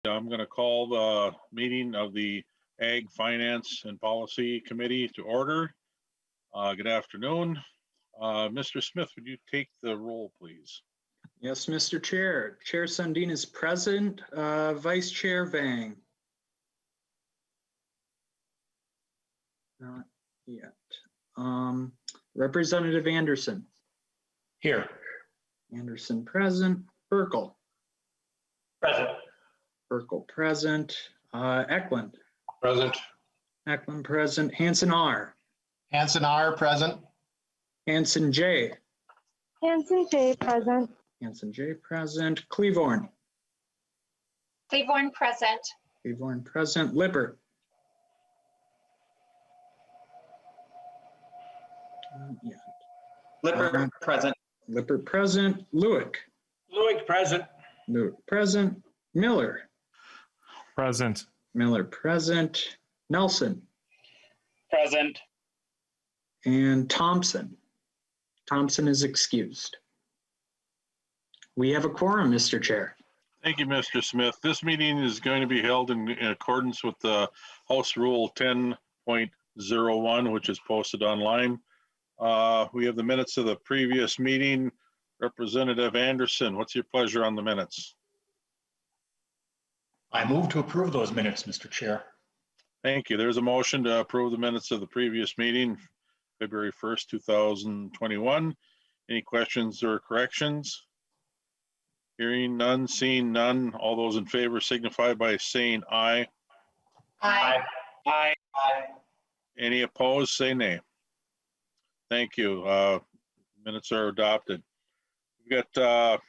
I'm going to call the meeting of the Ag Finance and Policy Committee to order. Good afternoon. Mr. Smith, would you take the roll, please? Yes, Mr. Chair. Chair Sundin is present. Vice Chair Vang. Not yet. Representative Anderson. Here. Anderson present. Burkle. Present. Burkle present. Eklund. Present. Eklund present. Hanson R. Hanson R. Present. Hanson J. Hanson J. Present. Hanson J. Present. Cleavorn. Cleavorn present. Cleavorn present. Lippert. Not yet. Lippert present. Lippert present. Lewick. Lewick present. Lewick present. Miller. Present. Miller present. Nelson. Present. And Thompson. Thompson is excused. We have a quorum, Mr. Chair. Thank you, Mr. Smith. This meeting is going to be held in accordance with the House Rule 10.01, which is posted online. We have the minutes of the previous meeting. Representative Anderson, what's your pleasure on the minutes? I move to approve those minutes, Mr. Chair. Thank you. There's a motion to approve the minutes of the previous meeting, February 1st, 2021. Any questions or corrections? Hearing none, seeing none. All those in favor signify by saying aye. Aye. Aye. Aye. Any opposed, say nay. Thank you. Minutes are adopted. We've got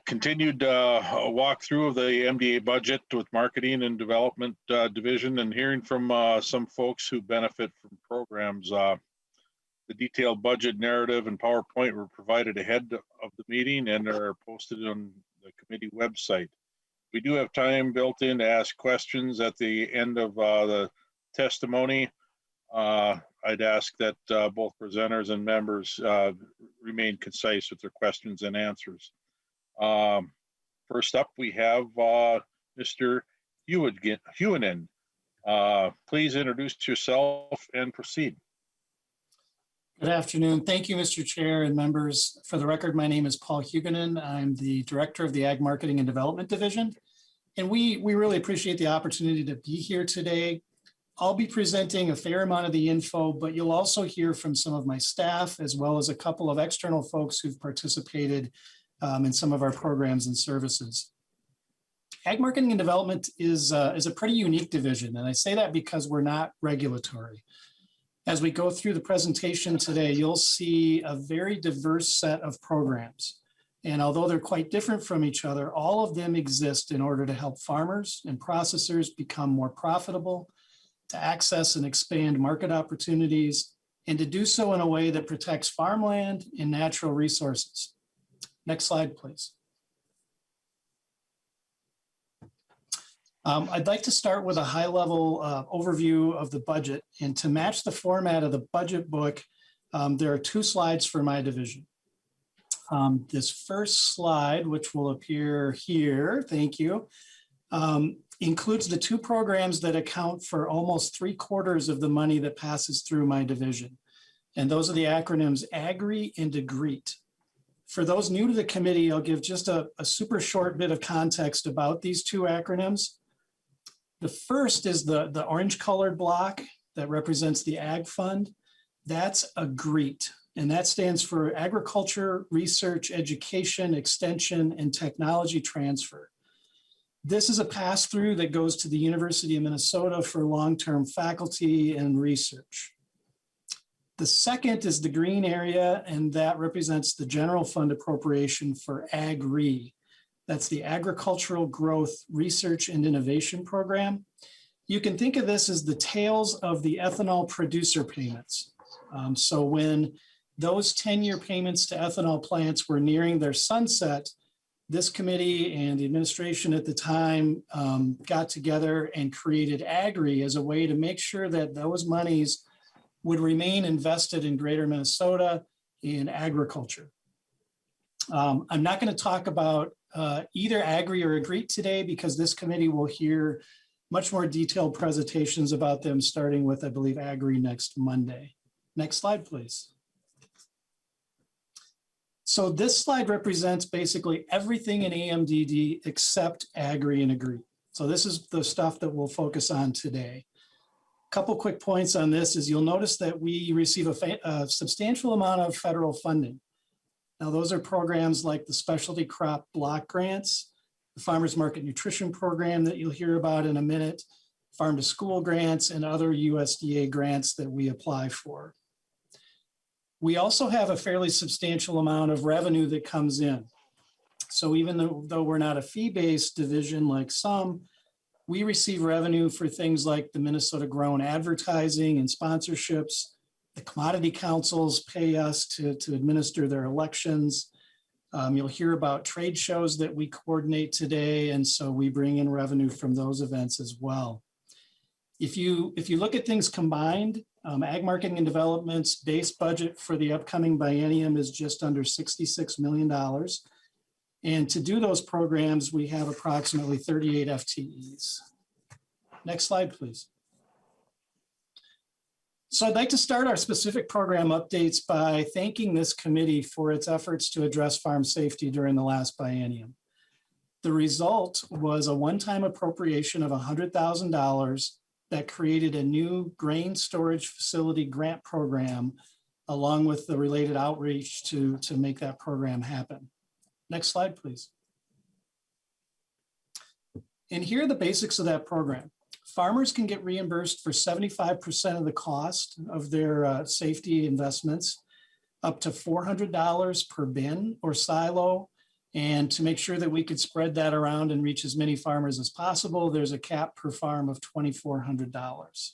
continued walkthrough of the MDA budget with Marketing and Development Division, and hearing from some folks who benefit from programs. The detailed budget narrative and PowerPoint were provided ahead of the meeting and are posted on the committee website. We do have time built in to ask questions at the end of the testimony. I'd ask that both presenters and members remain concise with their questions and answers. First up, we have Mr. Hewinen. Please introduce yourself and proceed. Good afternoon. Thank you, Mr. Chair and members. For the record, my name is Paul Huguenin. I'm the Director of the Ag Marketing and Development Division. And we really appreciate the opportunity to be here today. I'll be presenting a fair amount of the info, but you'll also hear from some of my staff, as well as a couple of external folks who've participated in some of our programs and services. Ag Marketing and Development is a pretty unique division, and I say that because we're not regulatory. As we go through the presentation today, you'll see a very diverse set of programs. And although they're quite different from each other, all of them exist in order to help farmers and processors become more profitable, to access and expand market opportunities, and to do so in a way that protects farmland and natural resources. Next slide, please. I'd like to start with a high-level overview of the budget. And to match the format of the budget book, there are two slides for my division. This first slide, which will appear here, thank you, includes the two programs that account for almost 3/4 of the money that passes through my division. And those are the acronyms AGRI and AGREET. For those new to the committee, I'll give just a super short bit of context about these two acronyms. The first is the orange colored block that represents the Ag Fund. That's AGREET, and that stands for Agriculture, Research, Education, Extension, and Technology Transfer. This is a pass-through that goes to the University of Minnesota for long-term faculty and research. The second is the green area, and that represents the general fund appropriation for AGRI. That's the Agricultural Growth Research and Innovation Program. You can think of this as the tails of the ethanol producer payments. So when those 10-year payments to ethanol plants were nearing their sunset, this committee and the administration at the time got together and created AGRI as a way to make sure that those monies would remain invested in greater Minnesota in agriculture. I'm not going to talk about either agri or agree today because this committee will hear much more detailed presentations about them starting with, I believe, agri next Monday. Next slide, please. So this slide represents basically everything in AMDD except agri and agree. So this is the stuff that we'll focus on today. Couple quick points on this is you'll notice that we receive a substantial amount of federal funding. Now those are programs like the Specialty Crop Block Grants, the Farmers Market Nutrition Program that you'll hear about in a minute, Farm to School grants, and other USDA grants that we apply for. We also have a fairly substantial amount of revenue that comes in. So even though we're not a fee-based division like some, we receive revenue for things like the Minnesota Grown advertising and sponsorships. The commodity councils pay us to administer their elections. You'll hear about trade shows that we coordinate today, and so we bring in revenue from those events as well. If you look at things combined, Ag Marketing and Development's base budget for the upcoming biennium is just under $66 million. And to do those programs, we have approximately 38 FTEs. Next slide, please. So I'd like to start our specific program updates by thanking this committee for its efforts to address farm safety during the last biennium. The result was a one-time appropriation of $100,000 that created a new grain storage facility grant program, along with the related outreach to make that program happen. Next slide, please. And here are the basics of that program. Farmers can get reimbursed for 75% of the cost of their safety investments, up to $400 per bin or silo. And to make sure that we could spread that around and reach as many farmers as possible, there's a cap per farm of $2,400.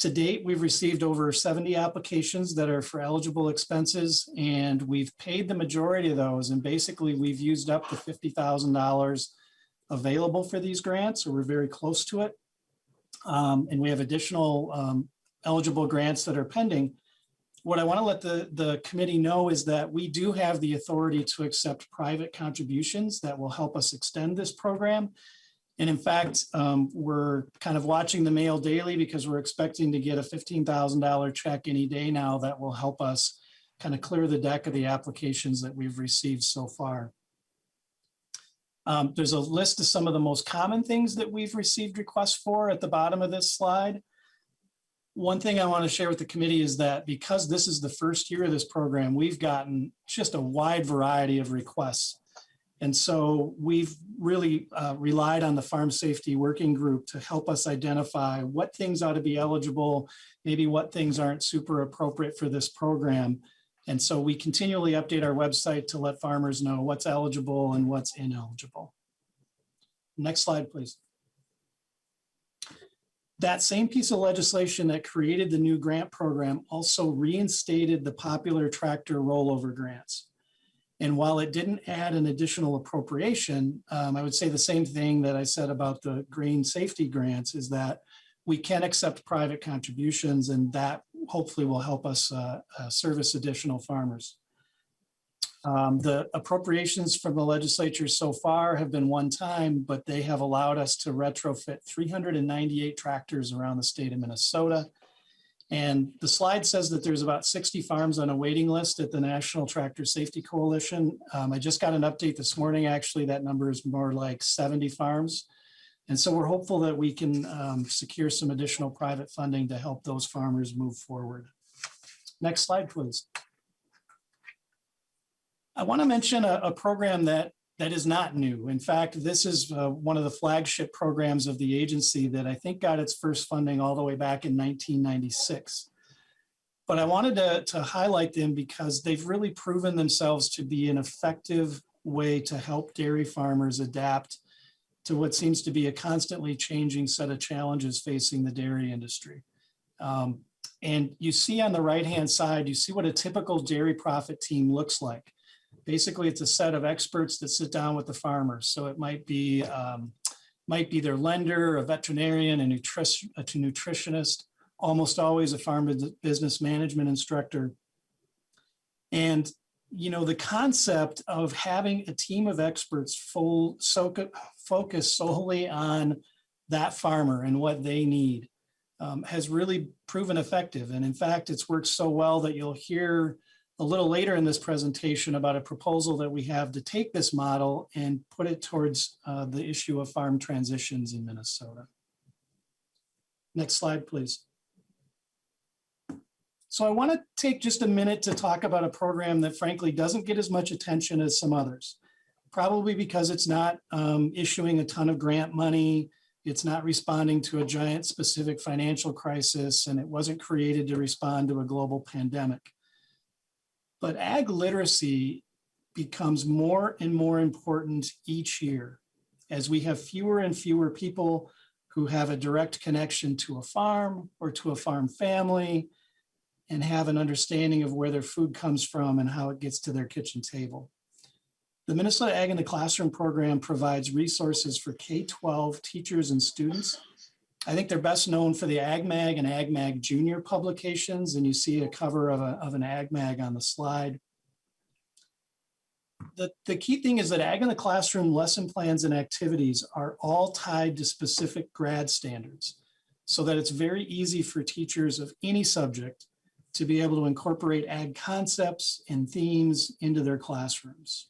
To date, we've received over 70 applications that are for eligible expenses, and we've paid the majority of those. And basically, we've used up the $50,000 available for these grants, or we're very close to it. And we have additional eligible grants that are pending. What I want to let the committee know is that we do have the authority to accept private contributions that will help us extend this program. And in fact, we're kind of watching the mail daily because we're expecting to get a $15,000 check any day now that will help us kind of clear the deck of the applications that we've received so far. There's a list of some of the most common things that we've received requests for at the bottom of this slide. One thing I want to share with the committee is that because this is the first year of this program, we've gotten just a wide variety of requests. And so we've really relied on the Farm Safety Working Group to help us identify what things ought to be eligible, maybe what things aren't super appropriate for this program. And so we continually update our website to let farmers know what's eligible and what's ineligible. Next slide, please. That same piece of legislation that created the new grant program also reinstated the popular tractor rollover grants. And while it didn't add an additional appropriation, I would say the same thing that I said about the grain safety grants is that we can accept private contributions, and that hopefully will help us service additional farmers. The appropriations from the legislature so far have been one time, but they have allowed us to retrofit 398 tractors around the state of Minnesota. And the slide says that there's about 60 farms on a waiting list at the National Tractor Safety Coalition. I just got an update this morning. Actually, that number is more like 70 farms. And so we're hopeful that we can secure some additional private funding to help those farmers move forward. Next slide, please. I want to mention a program that is not new. In fact, this is one of the flagship programs of the agency that I think got its first funding all the way back in 1996. But I wanted to highlight them because they've really proven themselves to be an effective way to help dairy farmers adapt to what seems to be a constantly changing set of challenges facing the dairy industry. And you see on the right-hand side, you see what a typical dairy profit team looks like. Basically, it's a set of experts that sit down with the farmers. So it might be their lender, a veterinarian, a nutritionist, almost always a farm business management instructor. And the concept of having a team of experts focus solely on that farmer and what they need has really proven effective. And in fact, it's worked so well that you'll hear a little later in this presentation about a proposal that we have to take this model and put it towards the issue of farm transitions in Minnesota. Next slide, please. So I want to take just a minute to talk about a program that frankly doesn't get as much attention as some others, probably because it's not issuing a ton of grant money. It's not responding to a giant specific financial crisis, and it wasn't created to respond to a global pandemic. But ag literacy becomes more and more important each year as we have fewer and fewer people who have a direct connection to a farm or to a farm family and have an understanding of where their food comes from and how it gets to their kitchen table. The Minnesota Ag in the Classroom program provides resources for K-12 teachers and students. I think they're best known for the AgMag and AgMag Junior publications, and you see a cover of an AgMag on the slide. The key thing is that Ag in the Classroom lesson plans and activities are all tied to specific grad standards so that it's very easy for teachers of any subject to be able to incorporate ag concepts and themes into their classrooms.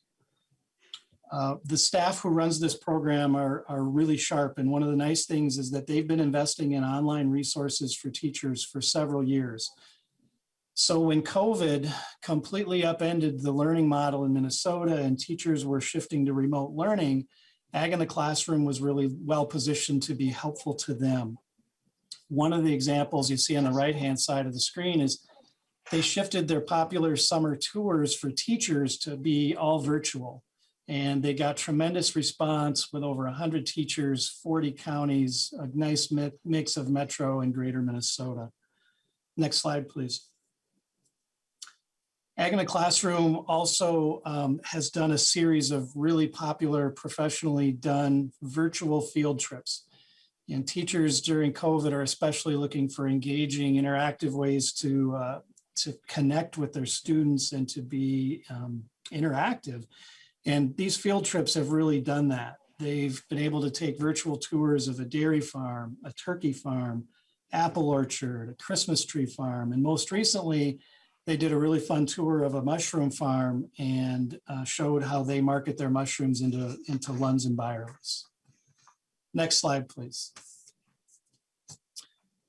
The staff who runs this program are really sharp, and one of the nice things is that they've been investing in online resources for teachers for several years. So when COVID completely upended the learning model in Minnesota and teachers were shifting to remote learning, Ag in the Classroom was really well positioned to be helpful to them. One of the examples you see on the right-hand side of the screen is they shifted their popular summer tours for teachers to be all virtual. And they got tremendous response with over 100 teachers, 40 counties, a nice mix of metro and greater Minnesota. Next slide, please. Ag in the Classroom also has done a series of really popular, professionally done virtual field trips. And teachers during COVID are especially looking for engaging, interactive ways to connect with their students and to be interactive. And these field trips have really done that. They've been able to take virtual tours of a dairy farm, a turkey farm, apple orchard, a Christmas tree farm, and most recently, they did a really fun tour of a mushroom farm and showed how they market their mushrooms into Lunds and Byerly's. Next slide, please.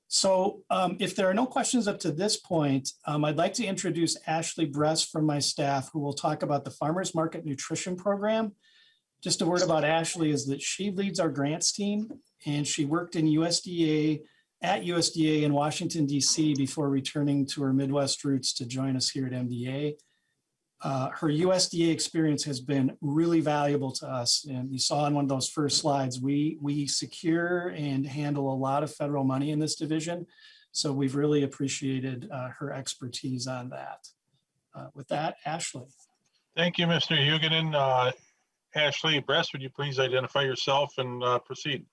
So if there are no questions up to this point, I'd like to introduce Ashley Bress from my staff, who will talk about the Farmers Market Nutrition Program. Just a word about Ashley is that she leads our grants team, and she worked in at USDA in Washington, D.C. before returning to her Midwest roots to join us here at MDA. Her USDA experience has been really valuable to us. And you saw in one of those first slides, we secure and handle a lot of federal money in this division. So we've really appreciated her expertise on that. With that, Ashley. Thank you, Mr. Huguenin. Ashley Bress, would you please identify yourself and proceed?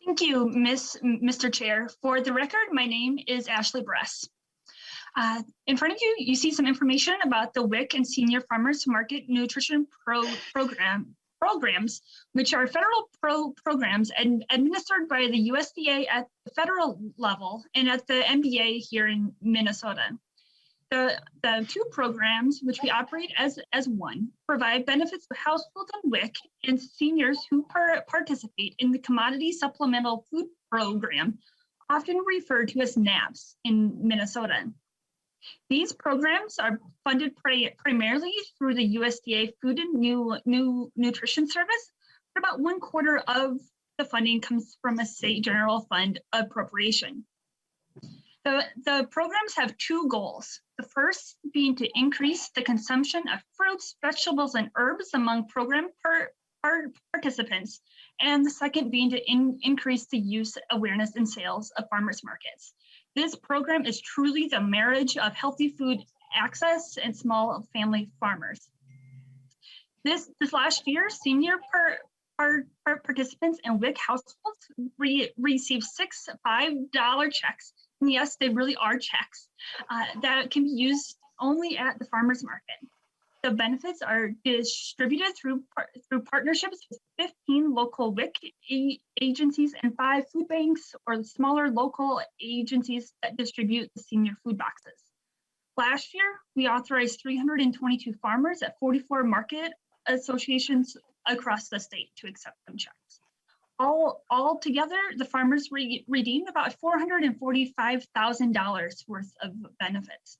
Thank you, Mr. Chair. For the record, my name is Ashley Bress. In front of you, you see some information about the WIC and Senior Farmers Market Nutrition programs, which are federal programs administered by the USDA at the federal level and at the MBA here in Minnesota. The two programs, which we operate as one, provide benefits to households and WIC and seniors who participate in the Commodity Supplemental Food Program, often referred to as NABS in Minnesota. These programs are funded primarily through the USDA Food and Nutrition Service, but about 1/4 of the funding comes from a state general fund appropriation. The programs have two goals. The first being to increase the consumption of fruits, vegetables, and herbs among program participants, and the second being to increase the use, awareness, and sales of farmers markets. This program is truly the marriage of healthy food access and small family farmers. This last year, senior participants and WIC households received 6 $5 checks. And yes, they really are checks that can be used only at the farmers market. The benefits are distributed through partnerships with 15 local WIC agencies and 5 food banks or smaller local agencies that distribute the senior food boxes. Last year, we authorized 322 farmers at 44 market associations across the state to accept them checks. All together, the farmers redeemed about $445,000 worth of benefits.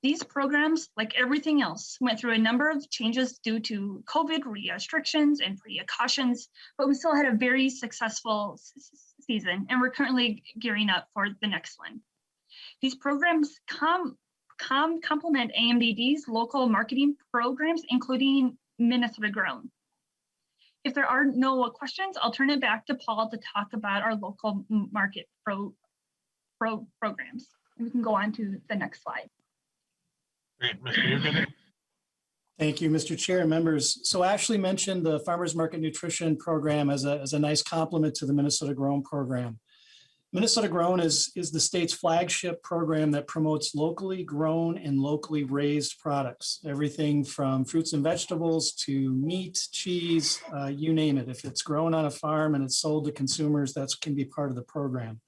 These programs, like everything else, went through a number of changes due to COVID restrictions and precautions, but we still had a very successful season, and we're currently gearing up for the next one. These programs complement AMDD's local marketing programs, including Minnesota Grown. If there are no questions, I'll turn it back to Paul to talk about our local market programs. And we can go on to the next slide. Great, Mr. Hugen. Thank you, Mr. Chair and members. So Ashley mentioned the Farmers Market Nutrition Program as a nice complement to the Minnesota Grown program. Minnesota Grown is the state's flagship program that promotes locally grown and locally raised products. Everything from fruits and vegetables to meat, cheese, you name it. If it's grown on a farm and it's sold to consumers, that can be part of the program.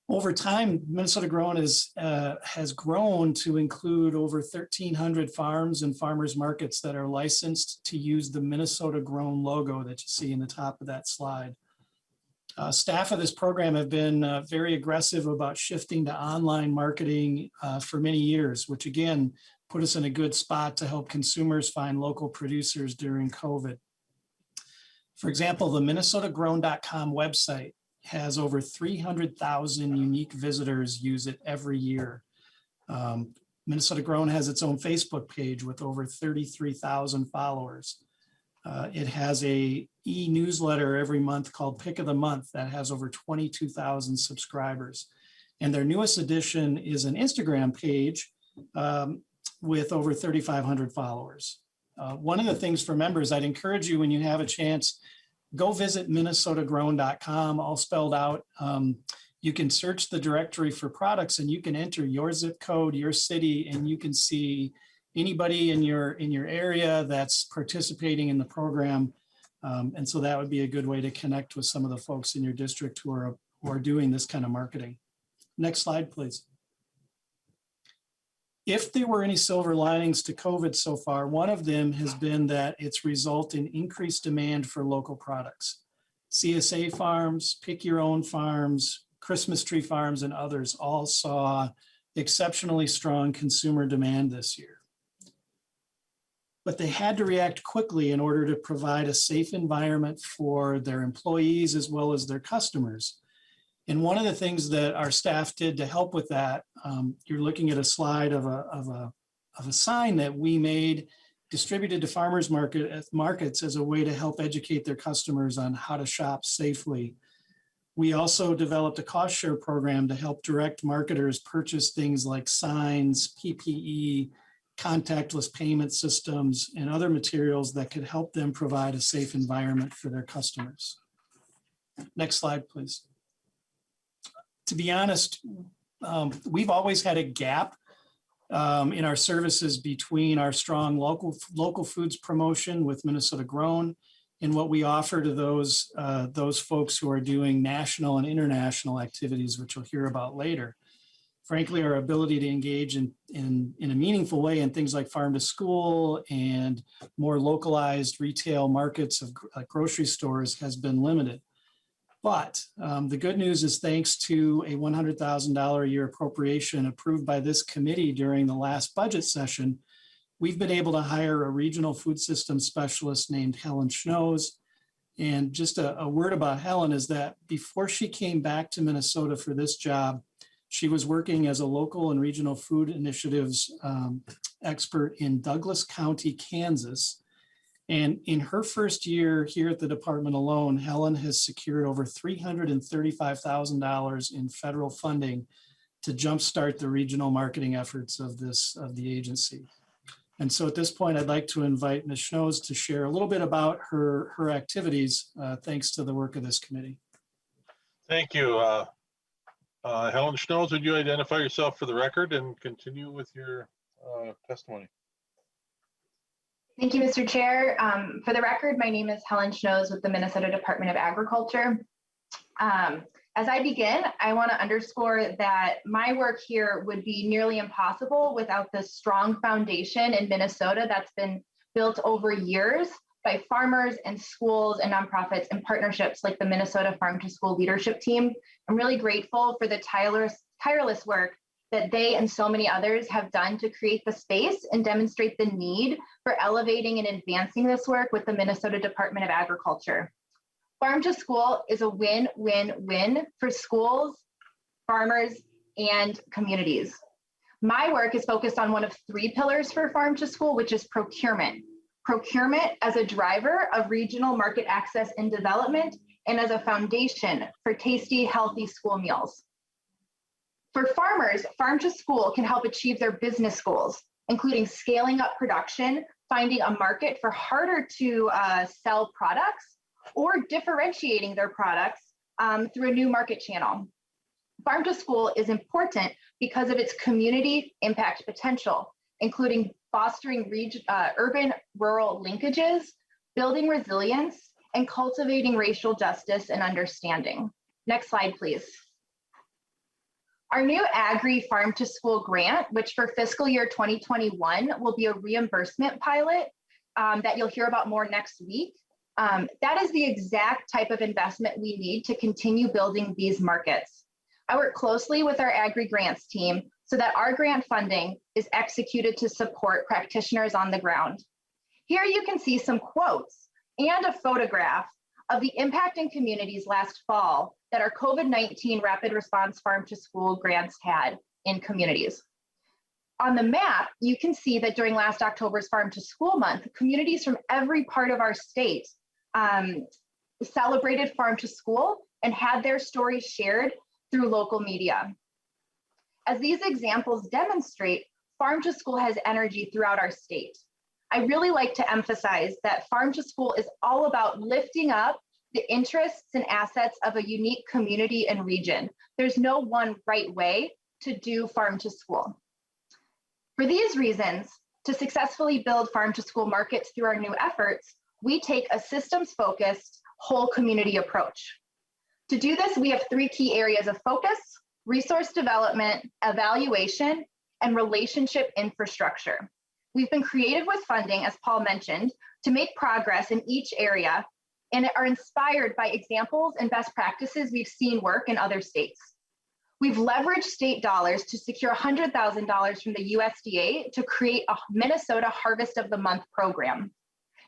Over time, Minnesota Grown has grown to include over 1,300 farms and farmers markets that are licensed to use the Minnesota Grown logo that you see in the top of that slide. Staff of this program have been very aggressive about shifting to online marketing for many years, which again, put us in a good spot to help consumers find local producers during COVID. For example, the minnesotagrown.com website has over 300,000 unique visitors use it every year. Minnesota Grown has its own Facebook page with over 33,000 followers. It has a e-newsletter every month called Pick of the Month that has over 22,000 subscribers. And their newest addition is an Instagram page with over 3,500 followers. One of the things for members, I'd encourage you when you have a chance, go visit minnesotagrown.com, all spelled out. You can search the directory for products and you can enter your zip code, your city, and you can see anybody in your area that's participating in the program. And so that would be a good way to connect with some of the folks in your district who are doing this kind of marketing. Next slide, please. If there were any silver linings to COVID so far, one of them has been that it's resulted in increased demand for local products. CSA farms, pick your own farms, Christmas tree farms, and others all saw exceptionally strong consumer demand this year. But they had to react quickly in order to provide a safe environment for their employees as well as their customers. And one of the things that our staff did to help with that, you're looking at a slide of a sign that we made, distributed to farmers markets as a way to help educate their customers on how to shop safely. We also developed a cost share program to help direct marketers purchase things like signs, PPE, contactless payment systems, and other materials that could help them provide a safe environment for their customers. Next slide, please. To be honest, we've always had a gap in our services between our strong local foods promotion with Minnesota Grown and what we offer to those folks who are doing national and international activities, which we'll hear about later. Frankly, our ability to engage in a meaningful way in things like farm to school and more localized retail markets of grocery stores has been limited. But the good news is thanks to a $100,000 a year appropriation approved by this committee during the last budget session, we've been able to hire a regional food system specialist named Helen Schnoes. And just a word about Helen is that before she came back to Minnesota for this job, she was working as a local and regional food initiatives expert in Douglas County, Kansas. And in her first year here at the department alone, Helen has secured over $335,000 in federal funding to jumpstart the regional marketing efforts of the agency. And so at this point, I'd like to invite Ms. Schnoes to share a little bit about her activities, thanks to the work of this committee. Thank you. Helen Schnoes, would you identify yourself for the record and continue with your testimony? Thank you, Mr. Chair. For the record, my name is Helen Schnoes with the Minnesota Department of Agriculture. As I begin, I want to underscore that my work here would be nearly impossible without the strong foundation in Minnesota that's been built over years by farmers and schools and nonprofits and partnerships like the Minnesota Farm to School Leadership Team. I'm really grateful for the tireless work that they and so many others have done to create the space and demonstrate the need for elevating and advancing this work with the Minnesota Department of Agriculture. Farm to School is a win-win-win for schools, farmers, and communities. My work is focused on one of 3 pillars for Farm to School, which is procurement. Procurement as a driver of regional market access and development, and as a foundation for tasty, healthy school meals. For farmers, Farm to School can help achieve their business goals, including scaling up production, finding a market for harder to sell products, or differentiating their products through a new market channel. Farm to School is important because of its community impact potential, including fostering urban-rural linkages, building resilience, and cultivating racial justice and understanding. Next slide, please. Our new Agri Farm to School grant, which for fiscal year 2021 will be a reimbursement pilot that you'll hear about more next week. That is the exact type of investment we need to continue building these markets. I work closely with our Agri Grants team so that our grant funding is executed to support practitioners on the ground. Here you can see some quotes and a photograph of the impact in communities last fall that our COVID-19 Rapid Response Farm to School grants had in communities. On the map, you can see that during last October's Farm to School month, communities from every part of our state celebrated Farm to School and had their stories shared through local media. As these examples demonstrate, Farm to School has energy throughout our state. I really like to emphasize that Farm to School is all about lifting up the interests and assets of a unique community and region. There's no one right way to do Farm to School. For these reasons, to successfully build Farm to School markets through our new efforts, we take a systems-focused, whole community approach. To do this, we have 3 key areas of focus: resource development, evaluation, and relationship infrastructure. We've been creative with funding, as Paul mentioned, to make progress in each area, and are inspired by examples and best practices we've seen work in other states. We've leveraged state dollars to secure $100,000 from the USDA to create a Minnesota Harvest of the Month program.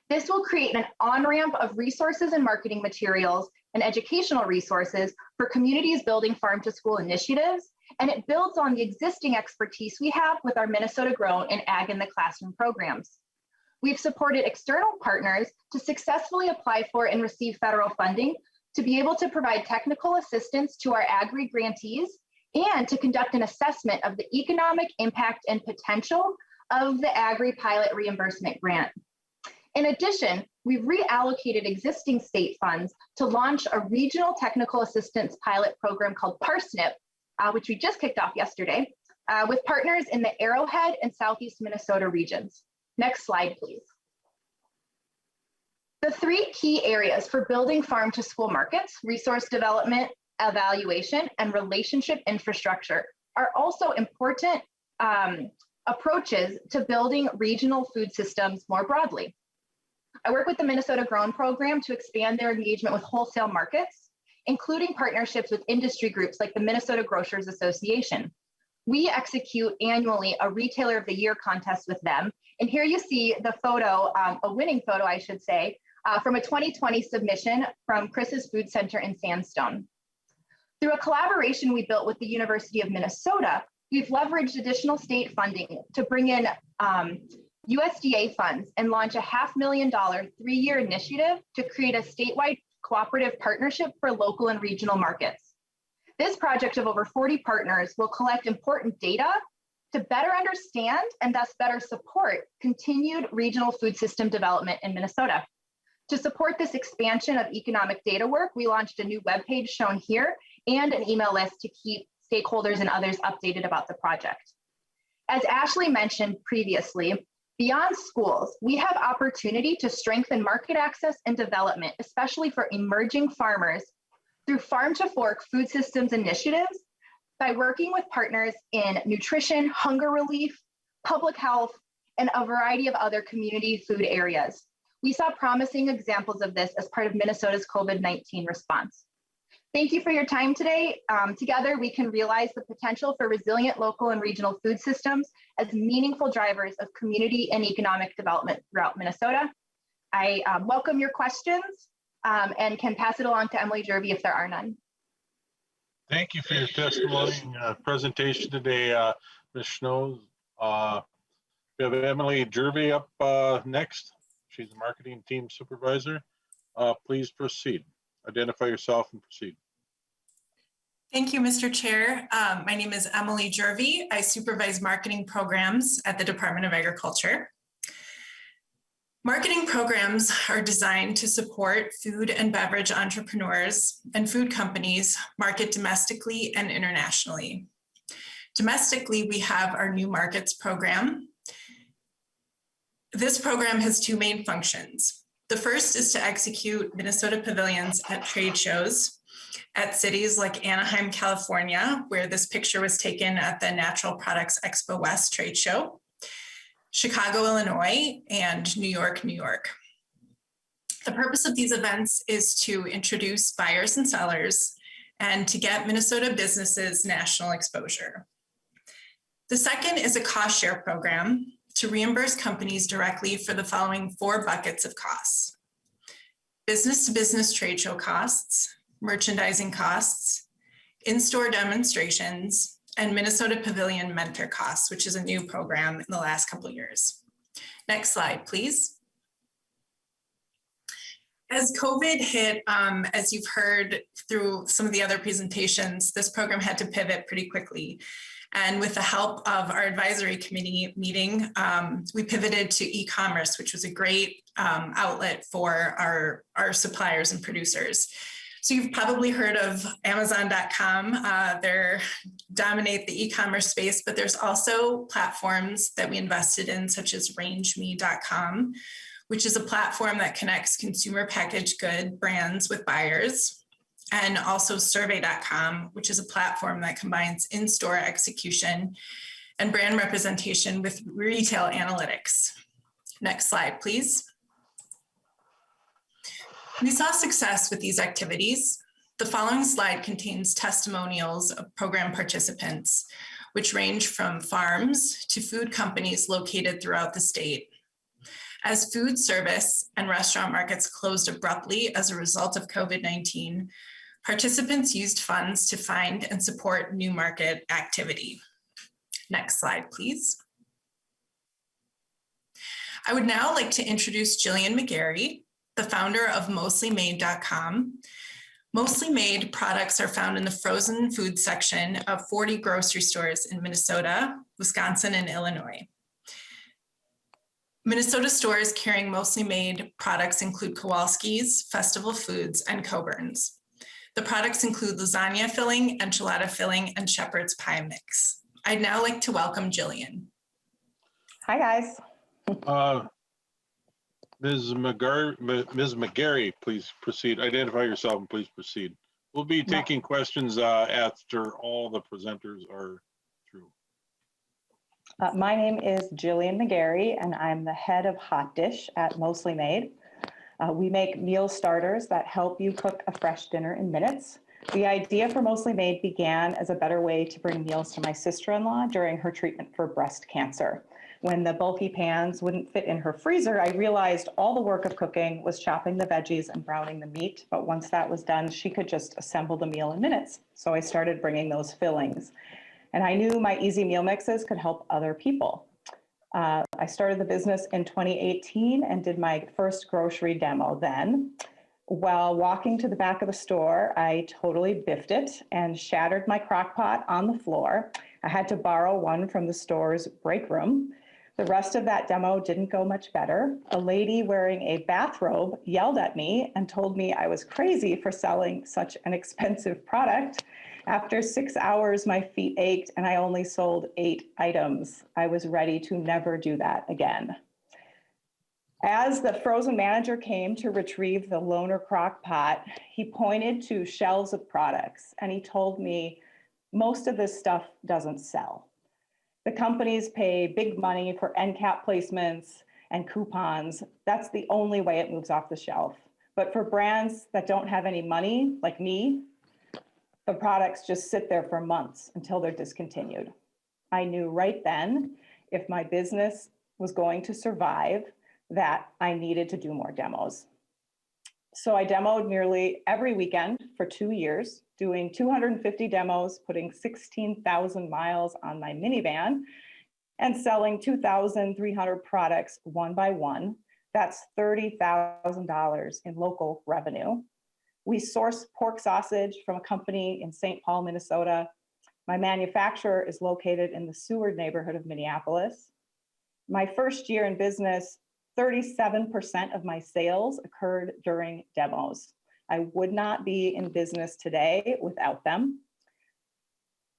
This will create an on-ramp of resources and marketing materials and educational resources for communities building farm to school initiatives, and it builds on the existing expertise we have with our Minnesota Grown and Ag in the Classroom programs. We've supported external partners to successfully apply for and receive federal funding to be able to provide technical assistance to our Agri grantees and to conduct an assessment of the economic impact and potential of the Agri Pilot Reimbursement Grant. In addition, we've reallocated existing state funds to launch a regional technical assistance pilot program called Parsnip, which we just kicked off yesterday, with partners in the Arrowhead and Southeast Minnesota regions. Next slide, please. The 3 key areas for building farm to school markets, resource development, evaluation, and relationship infrastructure, are also important approaches to building regional food systems more broadly. I work with the Minnesota Grown program to expand their engagement with wholesale markets, including partnerships with industry groups like the Minnesota Grocers Association. We execute annually a Retailer of the Year contest with them. And here you see the photo, a winning photo, I should say, from a 2020 submission from Chris's Food Center in Sandstone. Through a collaboration we built with the University of Minnesota, we've leveraged additional state funding to bring in USDA funds and launch a $500,000 3-year initiative to create a statewide cooperative partnership for local and regional markets. This project of over 40 partners will collect important data to better understand and thus better support continued regional food system development in Minnesota. To support this expansion of economic data work, we launched a new webpage shown here and an email list to keep stakeholders and others updated about the project. As Ashley mentioned previously, Beyond schools, we have opportunity to strengthen market access and development, especially for emerging farmers, through farm to fork food systems initiatives by working with partners in nutrition, hunger relief, public health, and a variety of other community food areas. We saw promising examples of this as part of Minnesota's COVID-19 response. Thank you for your time today. Together, we can realize the potential for resilient local and regional food systems as meaningful drivers of community and economic development throughout Minnesota. I welcome your questions and can pass it along to Emily Jervey if there are none. Thank you for your testimony and presentation today, Ms. Schnoes. We have Emily Jervey up next. She's the marketing team supervisor. Please proceed. Identify yourself and proceed. Thank you, Mr. Chair. My name is Emily Jervey. I supervise marketing programs at the Department of Agriculture. Marketing programs are designed to support food and beverage entrepreneurs and food companies market domestically and internationally. Domestically, we have our New Markets program. This program has two main functions. The first is to execute Minnesota pavilions at trade shows at cities like Anaheim, California, where this picture was taken at the Natural Products Expo West trade show, Chicago, Illinois, and New York, New York. The purpose of these events is to introduce buyers and sellers and to get Minnesota businesses national exposure. The second is a cost share program to reimburse companies directly for the following 4 buckets of costs: business-to-business trade show costs, merchandising costs, in-store demonstrations, and Minnesota Pavilion Mentor costs, which is a new program in the last couple of years. Next slide, please. As COVID hit, as you've heard through some of the other presentations, this program had to pivot pretty quickly. And with the help of our advisory committee meeting, we pivoted to e-commerce, which was a great outlet for our suppliers and producers. So you've probably heard of Amazon.com. They dominate the e-commerce space, but there's also platforms that we invested in, such as RangeMe.com, which is a platform that connects consumer packaged good brands with buyers, and also Survey.com, which is a platform that combines in-store execution and brand representation with retail analytics. Next slide, please. We saw success with these activities. The following slide contains testimonials of program participants, which range from farms to food companies located throughout the state. As food service and restaurant markets closed abruptly as a result of COVID-19, participants used funds to find and support new market activity. Next slide, please. I would now like to introduce Jillian McGarry, the founder of MostlyMade.com. Mostly Made products are found in the frozen food section of 40 grocery stores in Minnesota, Wisconsin, and Illinois. Minnesota stores carrying Mostly Made products include Kowalski's, Festival Foods, and Coburn's. The products include lasagna filling, enchilada filling, and shepherd's pie mix. I'd now like to welcome Jillian. Hi, guys. Ms. McGarry, please proceed. Identify yourself and please proceed. We'll be taking questions after all the presenters are through. My name is Jillian McGarry, and I'm the head of Hot Dish at Mostly Made. We make meal starters that help you cook a fresh dinner in minutes. The idea for Mostly Made began as a better way to bring meals to my sister-in-law during her treatment for breast cancer. When the bulky pans wouldn't fit in her freezer, I realized all the work of cooking was chopping the veggies and browning the meat. But once that was done, she could just assemble the meal in minutes. So I started bringing those fillings. And I knew my easy meal mixes could help other people. I started the business in 2018 and did my first grocery demo then. While walking to the back of the store, I totally biffed it and shattered my crock pot on the floor. I had to borrow one from the store's break room. The rest of that demo didn't go much better. A lady wearing a bathrobe yelled at me and told me I was crazy for selling such an expensive product. After 6 hours, my feet ached and I only sold 8 items. I was ready to never do that again. As the frozen manager came to retrieve the loaner crock pot, he pointed to shelves of products and he told me, most of this stuff doesn't sell. The companies pay big money for end cap placements and coupons. That's the only way it moves off the shelf. But for brands that don't have any money, like me, the products just sit there for months until they're discontinued. I knew right then, if my business was going to survive, that I needed to do more demos. So I demoed nearly every weekend for 2 years, doing 250 demos, putting 16,000 miles on my minivan, and selling 2,300 products one by one. That's $30,000 in local revenue. We source pork sausage from a company in St. Paul, Minnesota. My manufacturer is located in the Seward neighborhood of Minneapolis. My first year in business, 37% of my sales occurred during demos. I would not be in business today without them.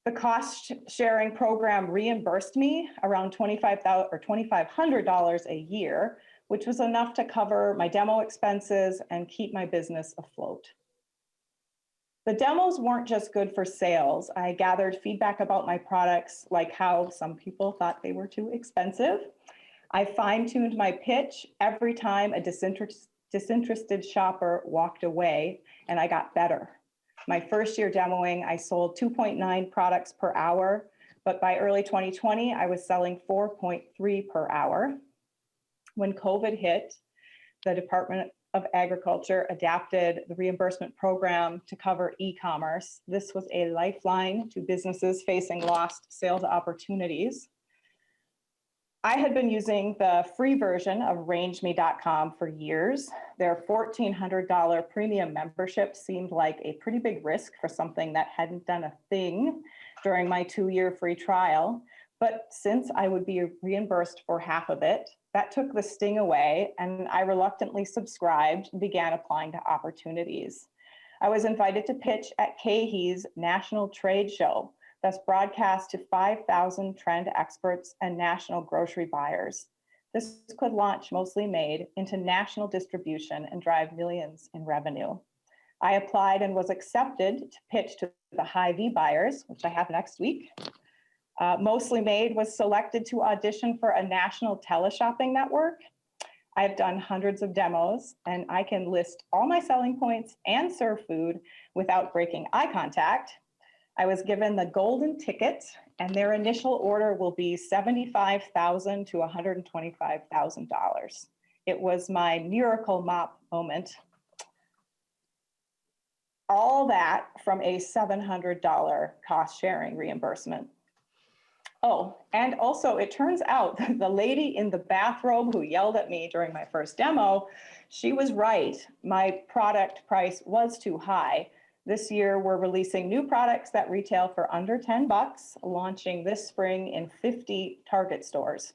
The cost sharing program reimbursed me around $2,500 a year, which was enough to cover my demo expenses and keep my business afloat. The demos weren't just good for sales. I gathered feedback about my products, like how some people thought they were too expensive. I fine-tuned my pitch every time a disinterested shopper walked away, and I got better. My first year demoing, I sold 2.9 products per hour, but by early 2020, I was selling 4.3 per hour. When COVID hit, the Department of Agriculture adapted the reimbursement program to cover e-commerce. This was a lifeline to businesses facing lost sales opportunities. I had been using the free version of rangeme.com for years. Their $1,400 premium membership seemed like a pretty big risk for something that hadn't done a thing during my 2-year free trial. But since I would be reimbursed for half of it, that took the sting away, and I reluctantly subscribed and began applying to opportunities. I was invited to pitch at KeHE's National Trade Show, that's broadcast to 5,000 trend experts and national grocery buyers. This could launch Mostly Made into national distribution and drive millions in revenue. I applied and was accepted to pitch to the Hy-Vee buyers, which I have next week. Mostly Made was selected to audition for a national teleshopping network. I've done hundreds of demos, and I can list all my selling points and serve food without breaking eye contact. I was given the golden ticket, and their initial order will be $75,000 to $125,000. It was my miracle mop moment. All that from a $700 cost sharing reimbursement. Oh, and also it turns out the lady in the bathrobe who yelled at me during my first demo, she was right. My product price was too high. This year, we're releasing new products that retail for under $10, launching this spring in 50 Target stores.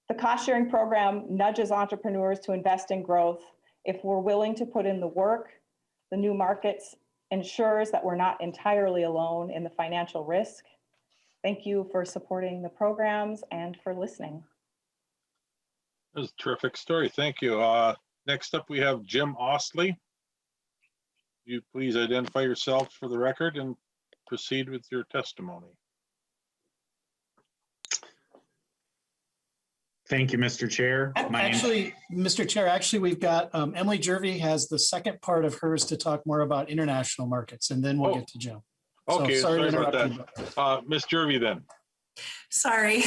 The cost sharing program nudges entrepreneurs to invest in growth. If we're willing to put in the work, the new markets ensures that we're not entirely alone in the financial risk. Thank you for supporting the programs and for listening. That was a terrific story. Thank you. Next up, we have Jim Ostley. You please identify yourself for the record and proceed with your testimony. Thank you, Mr. Chair. Mr. Chair, we've got Emily Jervey has the second part of hers to talk more about international markets, and then we'll get to Jim. Okay, so sorry about that. You, Ms. Jervey then. Sorry,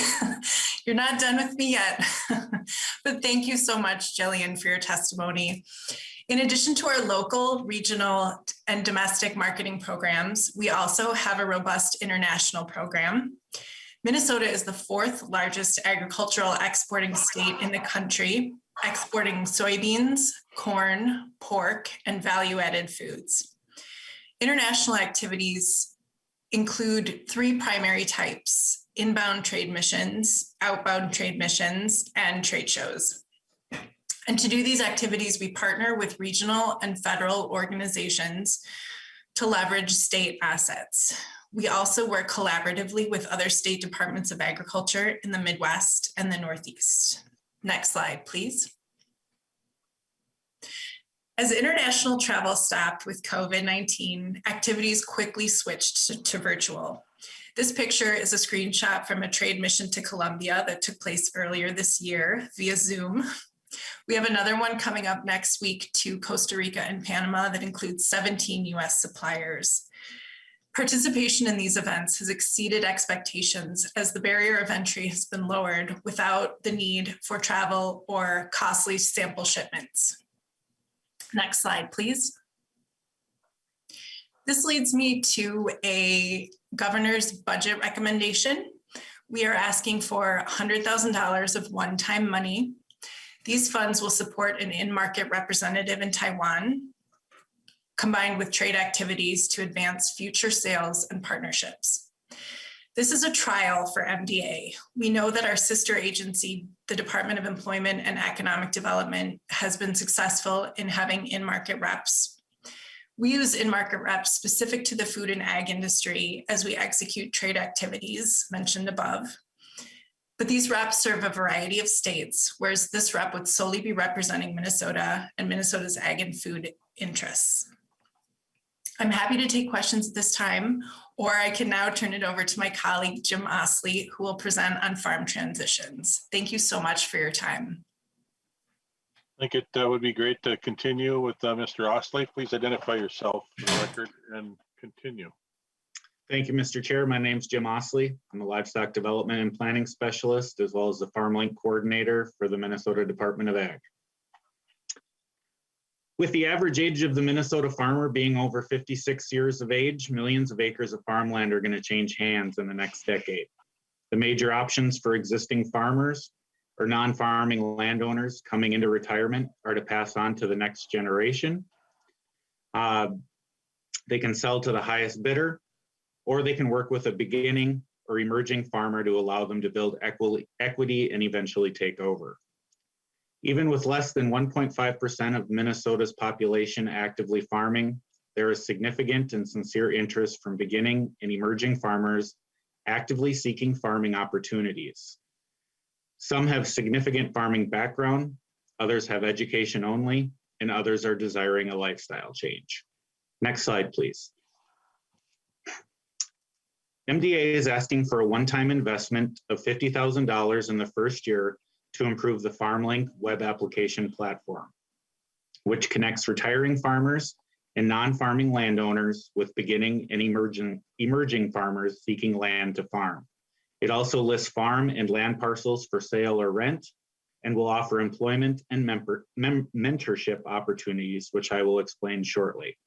you're not done with me yet. But thank you so much, Jillian, for your testimony. In addition to our local, regional, and domestic marketing programs, we also have a robust international program. Minnesota is the 4th largest agricultural exporting state in the country, exporting soybeans, corn, pork, and value-added foods. International activities include 3 primary types: inbound trade missions, outbound trade missions, and trade shows. And to do these activities, we partner with regional and federal organizations to leverage state assets. We also work collaboratively with other state departments of agriculture in the Midwest and the Northeast. Next slide, please. As international travel stopped with COVID-19, activities quickly switched to virtual. This picture is a screenshot from a trade mission to Colombia that took place earlier this year via Zoom. We have another one coming up next week to Costa Rica and Panama that includes 17 US suppliers. Participation in these events has exceeded expectations as the barrier of entry has been lowered without the need for travel or costly sample shipments. Next slide, please. This leads me to a governor's budget recommendation. We are asking for $100,000 of one-time money. These funds will support an in-market representative in Taiwan, combined with trade activities to advance future sales and partnerships. This is a trial for MDA. We know that our sister agency, the Department of Employment and Economic Development, has been successful in having in-market reps. We use in-market reps specific to the food and ag industry as we execute trade activities mentioned above. But these reps serve a variety of states, whereas this rep would solely be representing Minnesota and Minnesota's ag and food interests. I'm happy to take questions at this time, or I can now turn it over to my colleague, Jim Osley, who will present on farm transitions. Thank you so much for your time. I think it would be great to continue with Mr. Osley. Please identify yourself for the record and continue. Thank you, Mr. Chair. My name is Jim Osley. I'm a livestock development and planning specialist, as well as the Farm Link coordinator for the Minnesota Department of Ag. With the average age of the Minnesota farmer being over 56 years of age, millions of acres of farmland are going to change hands in the next decade. The major options for existing farmers or non-farming landowners coming into retirement are to pass on to the next generation. They can sell to the highest bidder, or they can work with a beginning or emerging farmer to allow them to build equity and eventually take over. Even with less than 1.5% of Minnesota's population actively farming, there is significant and sincere interest from beginning and emerging farmers actively seeking farming opportunities. Some have significant farming background, others have education only, and others are desiring a lifestyle change. Next slide, please. MDA is asking for a one-time investment of $50,000 in the first year to improve the FarmLink web application platform, which connects retiring farmers and non-farming landowners with beginning and emerging farmers seeking land to farm. It also lists farm and land parcels for sale or rent, and will offer employment and mentorship opportunities, which I will explain shortly.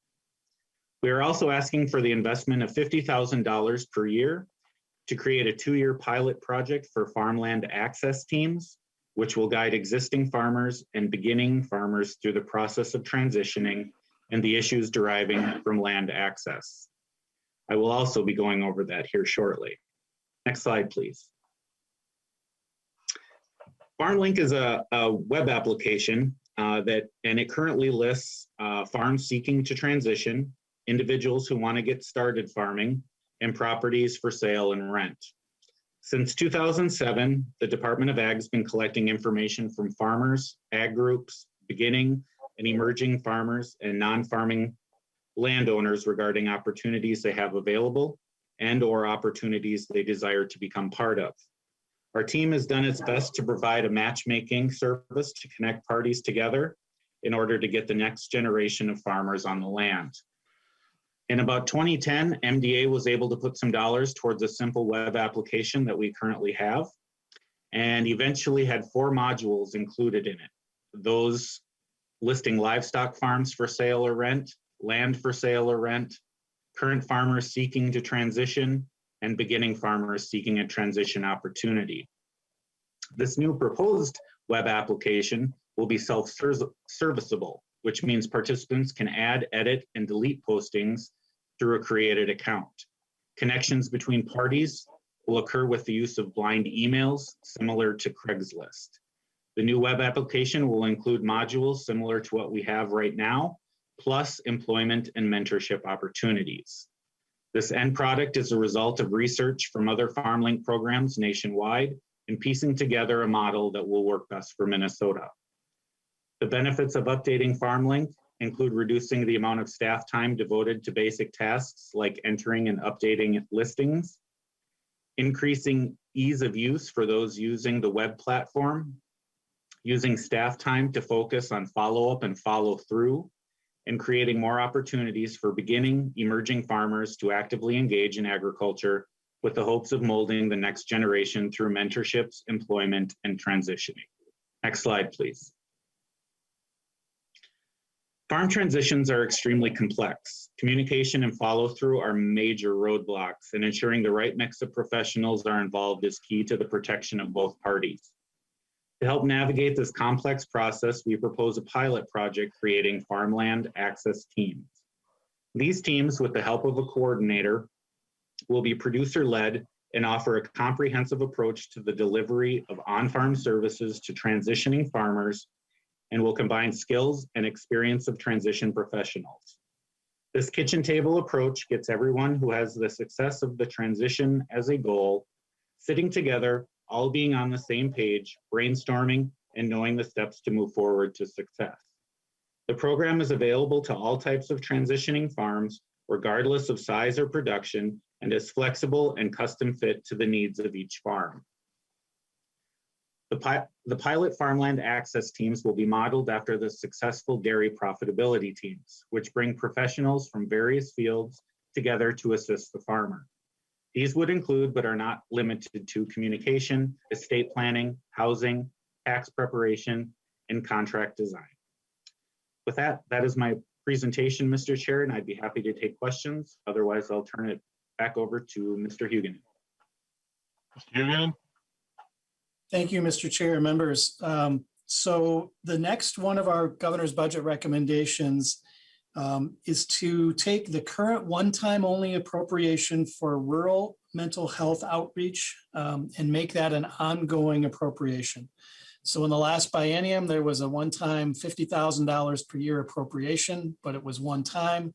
We are also asking for the investment of $50,000 per year to create a 2-year pilot project for farmland access teams, which will guide existing farmers and beginning farmers through the process of transitioning and the issues deriving from land access. I will also be going over that here shortly. Next slide, please. FarmLink is a web application and it currently lists farms seeking to transition, individuals who want to get started farming, and properties for sale and rent. Since 2007, the Department of Ag has been collecting information from farmers, ag groups, beginning and emerging farmers, and non-farming landowners regarding opportunities they have available and/or opportunities they desire to become part of. Our team has done its best to provide a matchmaking service to connect parties together in order to get the next generation of farmers on the land. In about 2010, MDA was able to put some dollars towards a simple web application that we currently have, and eventually had 4 modules included in it. Those listing livestock farms for sale or rent, land for sale or rent, current farmers seeking to transition, and beginning farmers seeking a transition opportunity. This new proposed web application will be self-serviceable, which means participants can add, edit, and delete postings through a created account. Connections between parties will occur with the use of blind emails, similar to Craigslist. The new web application will include modules similar to what we have right now, plus employment and mentorship opportunities. This end product is a result of research from other FarmLink programs nationwide and piecing together a model that will work best for Minnesota. The benefits of updating FarmLink include reducing the amount of staff time devoted to basic tasks like entering and updating listings, increasing ease of use for those using the web platform, using staff time to focus on follow-up and follow-through, and creating more opportunities for beginning, emerging farmers to actively engage in agriculture with the hopes of molding the next generation through mentorships, employment, and transitioning. Next slide, please. Farm transitions are extremely complex. Communication and follow-through are major roadblocks, and ensuring the right mix of professionals are involved is key to the protection of both parties. To help navigate this complex process, we propose a pilot project creating farmland access teams. These teams, with the help of a coordinator, will be producer-led and offer a comprehensive approach to the delivery of on-farm services to transitioning farmers, and will combine skills and experience of transition professionals. This kitchen table approach gets everyone who has the success of the transition as a goal, sitting together, all being on the same page, brainstorming, and knowing the steps to move forward to success. The program is available to all types of transitioning farms, regardless of size or production, and is flexible and custom fit to the needs of each farm. The pilot farmland access teams will be modeled after the successful dairy profitability teams, which bring professionals from various fields together to assist the farmer. These would include, but are not limited to, communication, estate planning, housing, tax preparation, and contract design. With that, that is my presentation, Mr. Chair, and I'd be happy to take questions. Otherwise, I'll turn it back over to Mr. Huguenin. Mr. Huguenin? Thank you, Mr. Chair and members. So the next one of our governor's budget recommendations is to take the current one-time only appropriation for rural mental health outreach and make that an ongoing appropriation. So in the last biennium, there was a one-time $50,000 per year appropriation, but it was one time.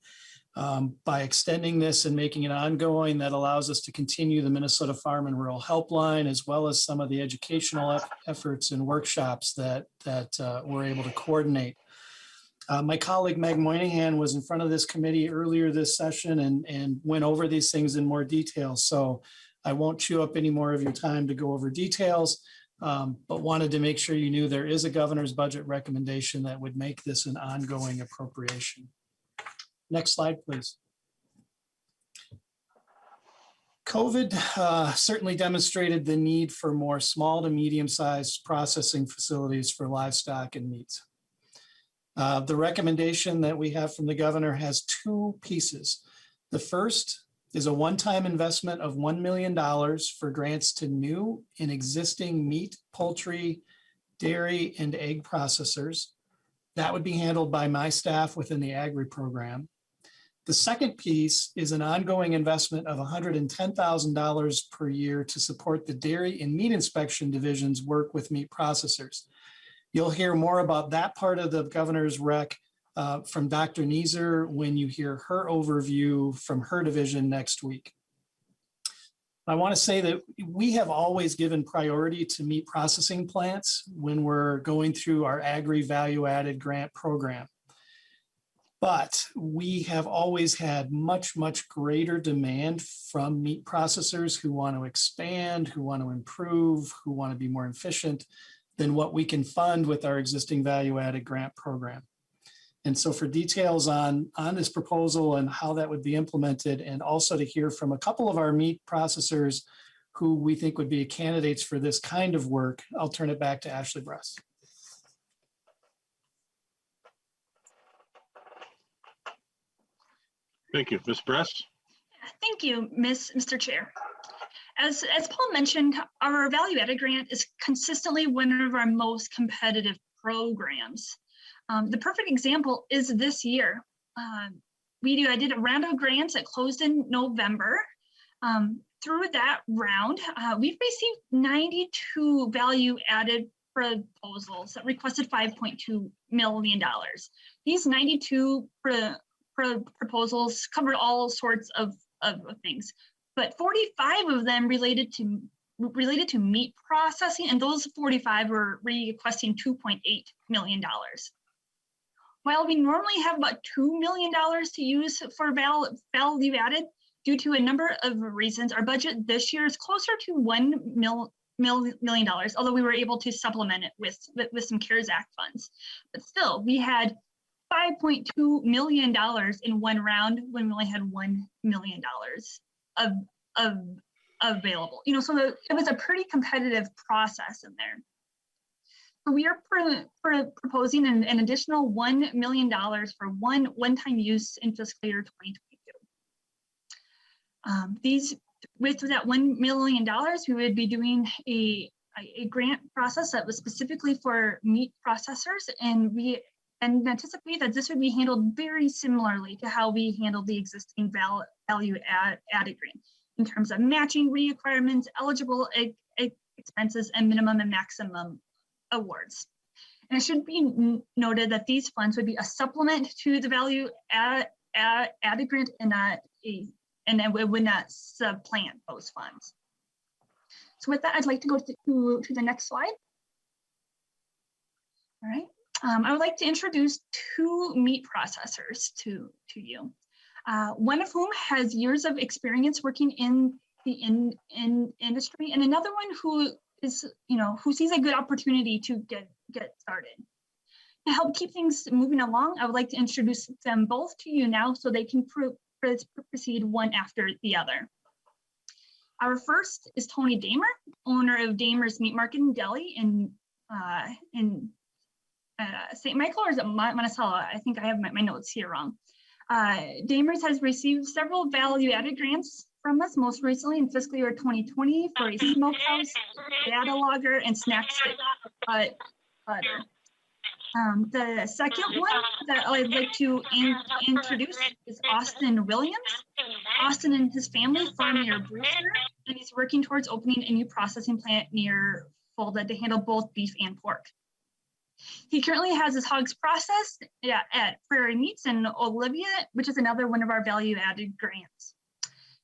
By extending this and making it ongoing, that allows us to continue the Minnesota Farm and Rural Helpline, as well as some of the educational efforts and workshops that we're able to coordinate. My colleague Meg Moynihan was in front of this committee earlier this session and went over these things in more detail. So I won't chew up any more of your time to go over details, but wanted to make sure you knew there is a governor's budget recommendation that would make this an ongoing appropriation. Next slide, please. COVID certainly demonstrated the need for more small to medium-sized processing facilities for livestock and meat. The recommendation that we have from the governor has two pieces. The first is a one-time investment of $1 million for grants to new and existing meat, poultry, dairy, and egg processors. That would be handled by my staff within the Agri program. The second piece is an ongoing investment of $110,000 per year to support the dairy and meat inspection division's work with meat processors. You'll hear more about that part of the governor's rec from Dr. Neeser when you hear her overview from her division next week. I want to say that we have always given priority to meat processing plants when we're going through our Agri value-added grant program. But we have always had much, much greater demand from meat processors who want to expand, who want to improve, who want to be more efficient than what we can fund with our existing value-added grant program. And so for details on this proposal and how that would be implemented, and also to hear from a couple of our meat processors who we think would be candidates for this kind of work, I'll turn it back to Ashley Bress. Thank you. Ms. Bress? Thank you, Mr. Chair. As Paul mentioned, our value-added grant is consistently one of our most competitive programs. The perfect example is this year. I did a round of grants that closed in November. Through that round, we've received 92 value-added proposals that requested $5.2 million. These 92 proposals covered all sorts of things, but 45 of them related to meat processing, and those 45 were requesting $2.8 million. While we normally have about $2 million to use for value added, due to a number of reasons, our budget this year is closer to $1 million, although we were able to supplement it with some CARES Act funds. But still, we had $5.2 million in one round when we only had $1 million of available. So it was a pretty competitive process in there. So we are proposing an additional $1 million for one-time use in fiscal year 2022. With that $1 million, we would be doing a grant process that was specifically for meat processors, and we anticipate that this would be handled very similarly to how we handled the existing value added grant in terms of matching requirements, eligible expenses, and minimum and maximum awards. And it should be noted that these funds would be a supplement to the value added grant and it would not supplant those funds. So with that, I'd like to go to the next slide. All right. I would like to introduce two meat processors to you. One of whom has years of experience working in the industry, and another one who is, who sees a good opportunity to get started. To help keep things moving along, I would like to introduce them both to you now so they can proceed one after the other. Our first is Tony Damer, owner of Damer's Meat Market and Deli in St. Michael, or is it Monticello? I think I have my notes here wrong. Damer's has received several value-added grants from us, most recently in fiscal year 2020 for a smokehouse, data logger, and snack stick butter. The second one that I'd like to introduce is Austin Williams. Austin and his family farm near Brewster, and he's working towards opening a new processing plant near Fulda to handle both beef and pork. He currently has his hogs processed at Prairie Meats in Olivia, which is another one of our value-added grants.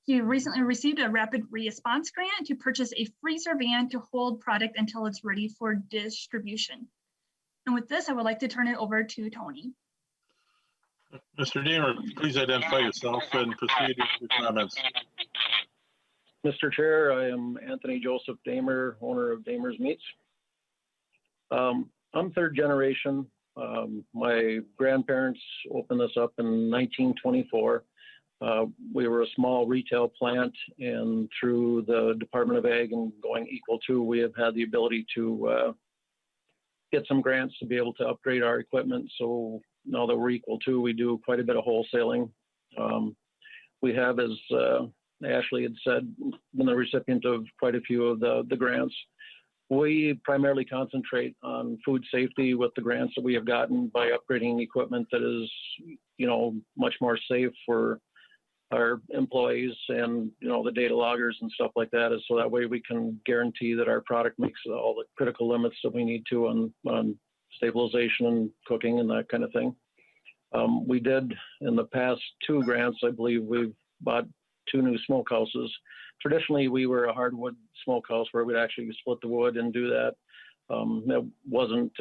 He recently received a rapid response grant to purchase a freezer van to hold product until it's ready for distribution. And with this, I would like to turn it over to Tony. Mr. Damer, please identify yourself and proceed with your comments. Mr. Chair, I am Anthony Joseph Damer, owner of Damer's Meats. I'm third generation. My grandparents opened this up in 1924. We were a small retail plant, and through the Department of Ag and going Equal To, we have had the ability to get some grants to be able to upgrade our equipment. So now that we're Equal To, we do quite a bit of wholesaling. We have, as Ashley had said, been the recipient of quite a few of the grants. We primarily concentrate on food safety with the grants that we have gotten by upgrading equipment that is, much more safe for our employees and, the data loggers and stuff like that, is so that way we can guarantee that our product makes all the critical limits that we need to on stabilization and cooking and that kind of thing. We did, in the past two grants, I believe we've bought 2 new smokehouses. Traditionally, we were a hardwood smokehouse where we'd actually split the wood and do that. It wasn't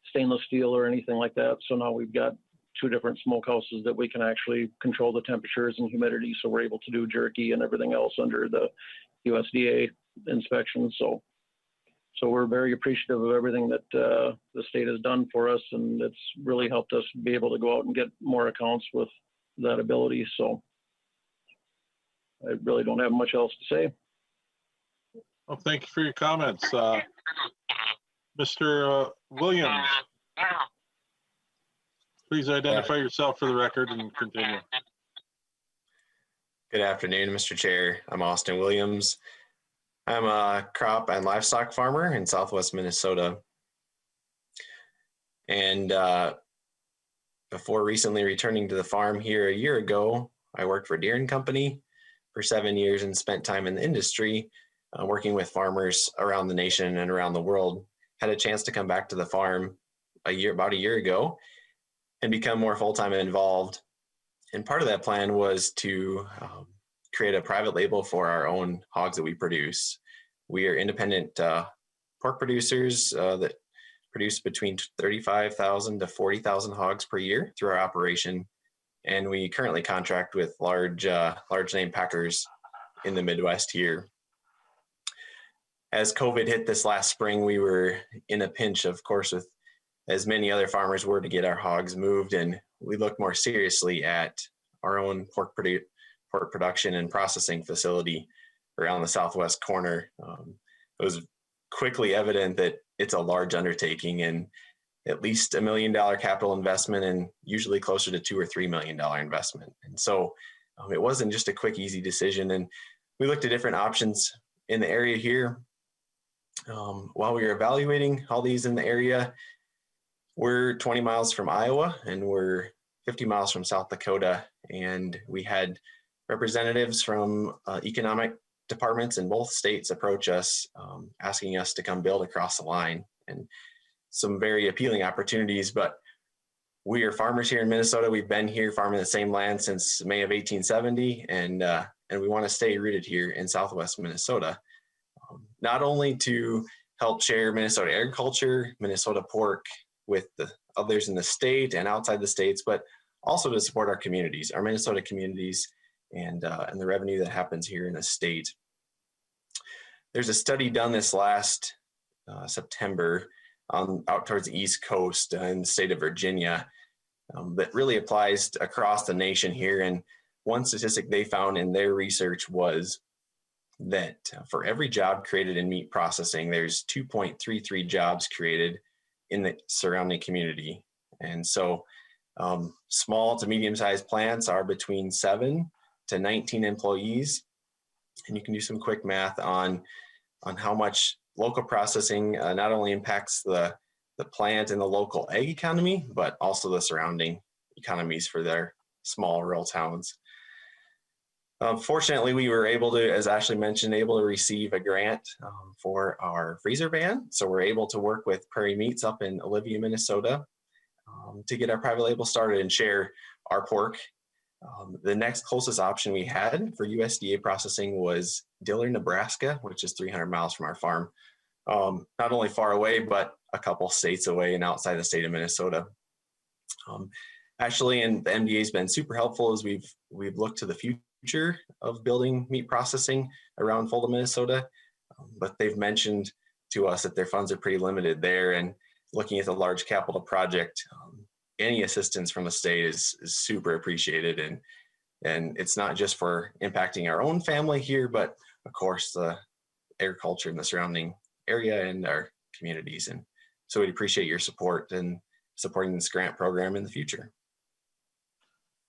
stainless steel or anything like that. So now we've got 2 different smokehouses that we can actually control the temperatures and humidity. So we're able to do jerky and everything else under the USDA inspection. So we're very appreciative of everything that the state has done for us. And it's really helped us be able to go out and get more accounts with that ability. So I really don't have much else to say. Well, thank you for your comments. Mr. Williams, please identify yourself for the record and continue. Good afternoon, Mr. Chair. I'm Austin Williams. I'm a crop and livestock farmer in Southwest Minnesota. And before recently returning to the farm here a year ago, I worked for Deere & Company for 7 years and spent time in the industry working with farmers around the nation and around the world had a chance to come back to the farm about a year ago and become more full-time and involved. And part of that plan was to create a private label for our own hogs that we produce. We are independent pork producers that produce between 35,000 to 40,000 hogs per year through our operation. And we currently contract with large name packers in the Midwest here. As COVID hit this last spring, we were in a pinch, of course, with as many other farmers were, to get our hogs moved. And we looked more seriously at our own pork production and processing facility around the southwest corner. It was quickly evident that it's a large undertaking and at least $1 million capital investment, and usually closer to $2 or $3 million investment. And so it wasn't just a quick, easy decision. And we looked at different options in the area here. While we were evaluating all these in the area, we're 20 miles from Iowa and we're 50 miles from South Dakota. And we had representatives from economic departments in both states approach us, asking us to come build across the line, and some very appealing opportunities. But we are farmers here in Minnesota. We've been here farming the same land since May of 1870, and we want to stay rooted here in Southwest Minnesota, not only to help share Minnesota agriculture, Minnesota pork with the others in the state and outside the states, but also to support our communities, our Minnesota communities, and the revenue that happens here in the state. There's a study done this last September out towards the East Coast in the state of Virginia that really applies across the nation here. And one statistic they found in their research was that for every job created in meat processing, there's 2.33 jobs created in the surrounding community. And so small to medium-sized plants are between 7 to 19 employees. And you can do some quick math on how much local processing not only impacts the plant and the local ag economy, but also the surrounding economies for their small rural towns. Fortunately, we were able to, as Ashley mentioned, able to receive a grant for our freezer van. So we're able to work with Prairie Meats up in Olivia, Minnesota, to get our private label started and share our pork. The next closest option we had for USDA processing was Diller, Nebraska, which is 300 miles from our farm. Not only far away, but a couple states away and outside the state of Minnesota. Ashley and the MDA has been super helpful as we've looked to the future of building meat processing around Fulda, Minnesota. But they've mentioned to us that their funds are pretty limited there, and looking at the large capital project, any assistance from the state is super appreciated. And it's not just for impacting our own family here, but of course the agriculture in the surrounding area and our communities. And so we'd appreciate your support and supporting this grant program in the future.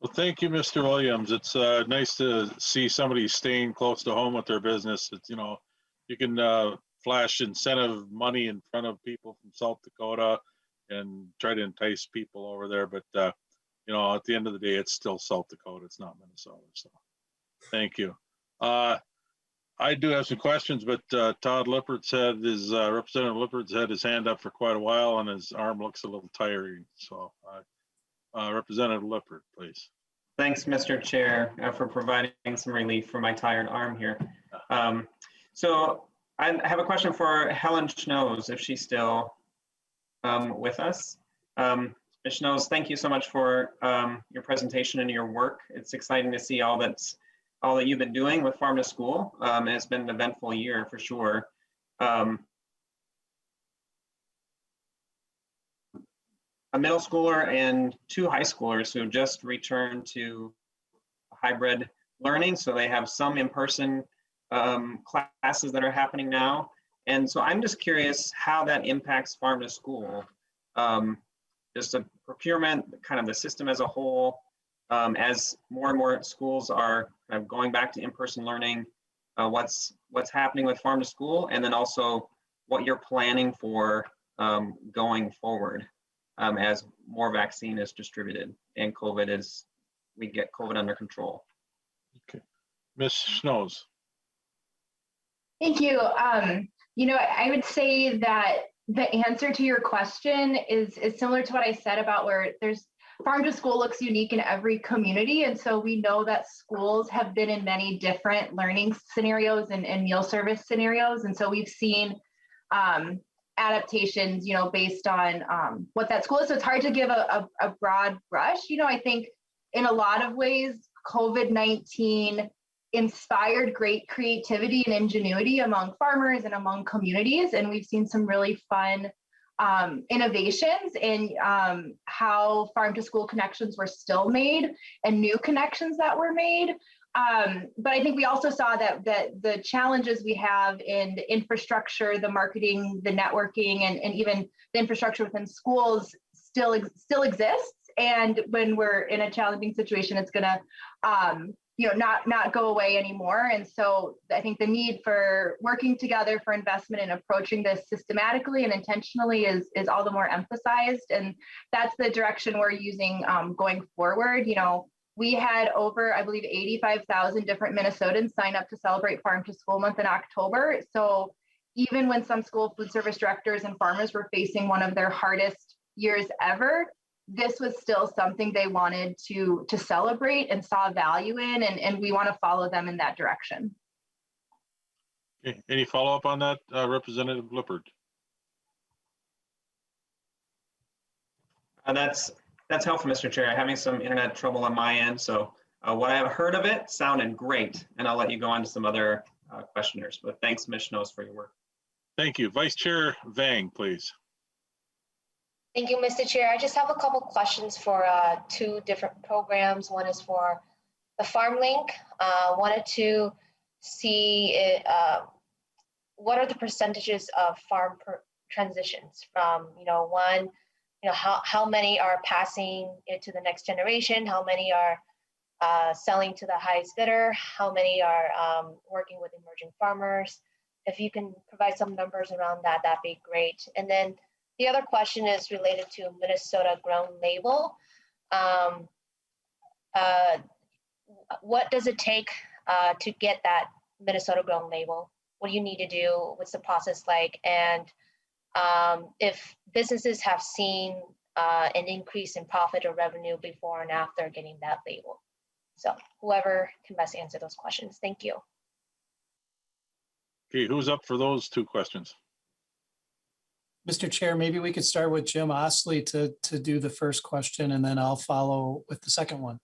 Well, thank you, Mr. Williams. It's nice to see somebody staying close to home with their business. It's, you can flash incentive money in front of people from South Dakota and try to entice people over there. But, at the end of the day, it's still South Dakota. It's not Minnesota. So thank you. I do have some questions, but Todd Lippert's had his, Representative Lippert's had his hand up for quite a while and his arm looks a little tiring. So Representative Lippert, please. Thanks, Mr. Chair, for providing some relief for my tired arm here. So I have a question for Helen Schnoes, if she's still with us. Ms. Schnoes, thank you so much for your presentation and your work. It's exciting to see all that you've been doing with Farm to School. It's been an eventful year for sure. A middle schooler and 2 high schoolers who just returned to hybrid learning. So they have some in-person classes that are happening now. And so I'm just curious how that impacts Farm to School. Just the procurement, kind of the system as a whole, as more and more schools are kind of going back to in-person learning, what's happening with Farm to School, and then also what you're planning for going forward as more vaccine is distributed and we get COVID under control. Okay, Ms. Schnoes. Thank you. I would say that The answer to your question is similar to what I said about where there's farm to school looks unique in every community. And so we know that schools have been in many different learning scenarios and meal service scenarios. And so we've seen adaptations, based on what that school is. So it's hard to give a broad brush. I think in a lot of ways, COVID-19 inspired great creativity and ingenuity among farmers and among communities. And we've seen some really fun innovations in how farm to school connections were still made and new connections that were made. But I think we also saw that the challenges we have in the infrastructure, the marketing, the networking, and even the infrastructure within schools still exists. And when we're in a challenging situation, it's going to not go away anymore. And so I think the need for working together for investment and approaching this systematically and intentionally is all the more emphasized. And that's the direction we're using going forward. We had over, I believe, 85,000 different Minnesotans sign up to celebrate Farm to School Month in October. So even when some school food service directors and farmers were facing one of their hardest years ever, this was still something they wanted to celebrate and saw value in, and we want to follow them in that direction. Okay. Any follow-up on that, Representative Lippert? That's helpful, Mr. Chair. I'm having some internet trouble on my end, so what I've heard of it sounded great, and I'll let you go on to some other questioners. But thanks, Ms. Schnoes, for your work. Thank you. Vice Chair Vang, please. Thank you, Mr. Chair. I just have a couple questions for two different programs. One is for the FarmLink. Wanted to see what are the percentages of farm transitions from, one, how many are passing it to the next generation, how many are selling to the highest bidder, how many are working with emerging farmers. If you can provide some numbers around that, that'd be great. And then the other question is related to Minnesota Grown label. What does it take to get that Minnesota Grown label? What do you need to do? What's the process like? And if businesses have seen an increase in profit or revenue before and after getting that label. So whoever can best answer those questions. Thank you. Okay, who's up for those two questions? Mr. Chair, maybe we could start with Jim Osley to do the first question, and then I'll follow with the second one.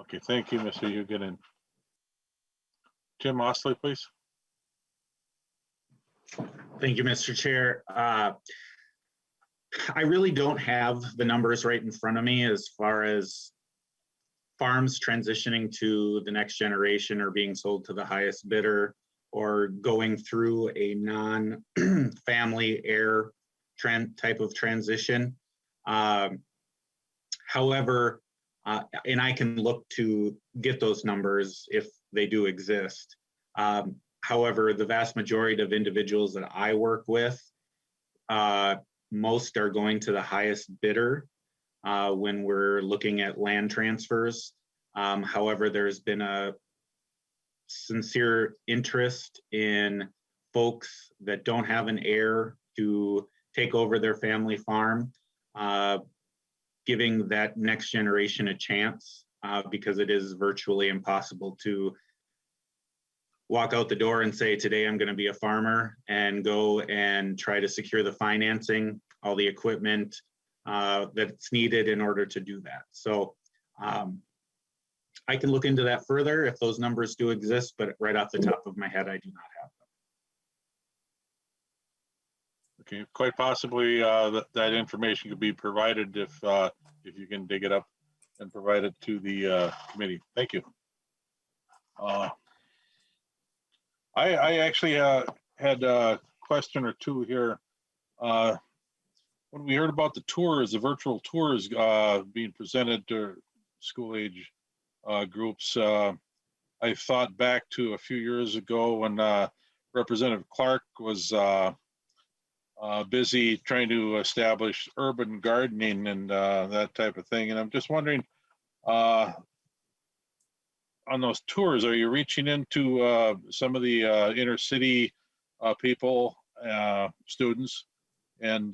Okay, thank you, Mr. Huguenin. Jim Osley, please. Thank you, Mr. Chair. I really don't have the numbers right in front of me as far as farms transitioning to the next generation or being sold to the highest bidder or going through a non-family heir type of transition. However, and I can look to get those numbers if they do exist. However, the vast majority of individuals that I work with, most are going to the highest bidder when we're looking at land transfers. However, there's been a sincere interest in folks that don't have an heir to take over their family farm, giving that next generation a chance because it is virtually impossible to walk out the door and say, today I'm going to be a farmer, and go and try to secure the financing, all the equipment that's needed in order to do that. So I can look into that further if those numbers do exist, but right off the top of my head, I do not have them. Okay, quite possibly that information could be provided if you can dig it up and provide it to the committee. Thank you. I actually had a question or two here. When we heard about the tours, the virtual tours being presented to school age groups, I thought back to a few years ago when Representative Clark was busy trying to establish urban gardening and that type of thing. And I'm just wondering, on those tours, are you reaching into some of the inner city people, students, and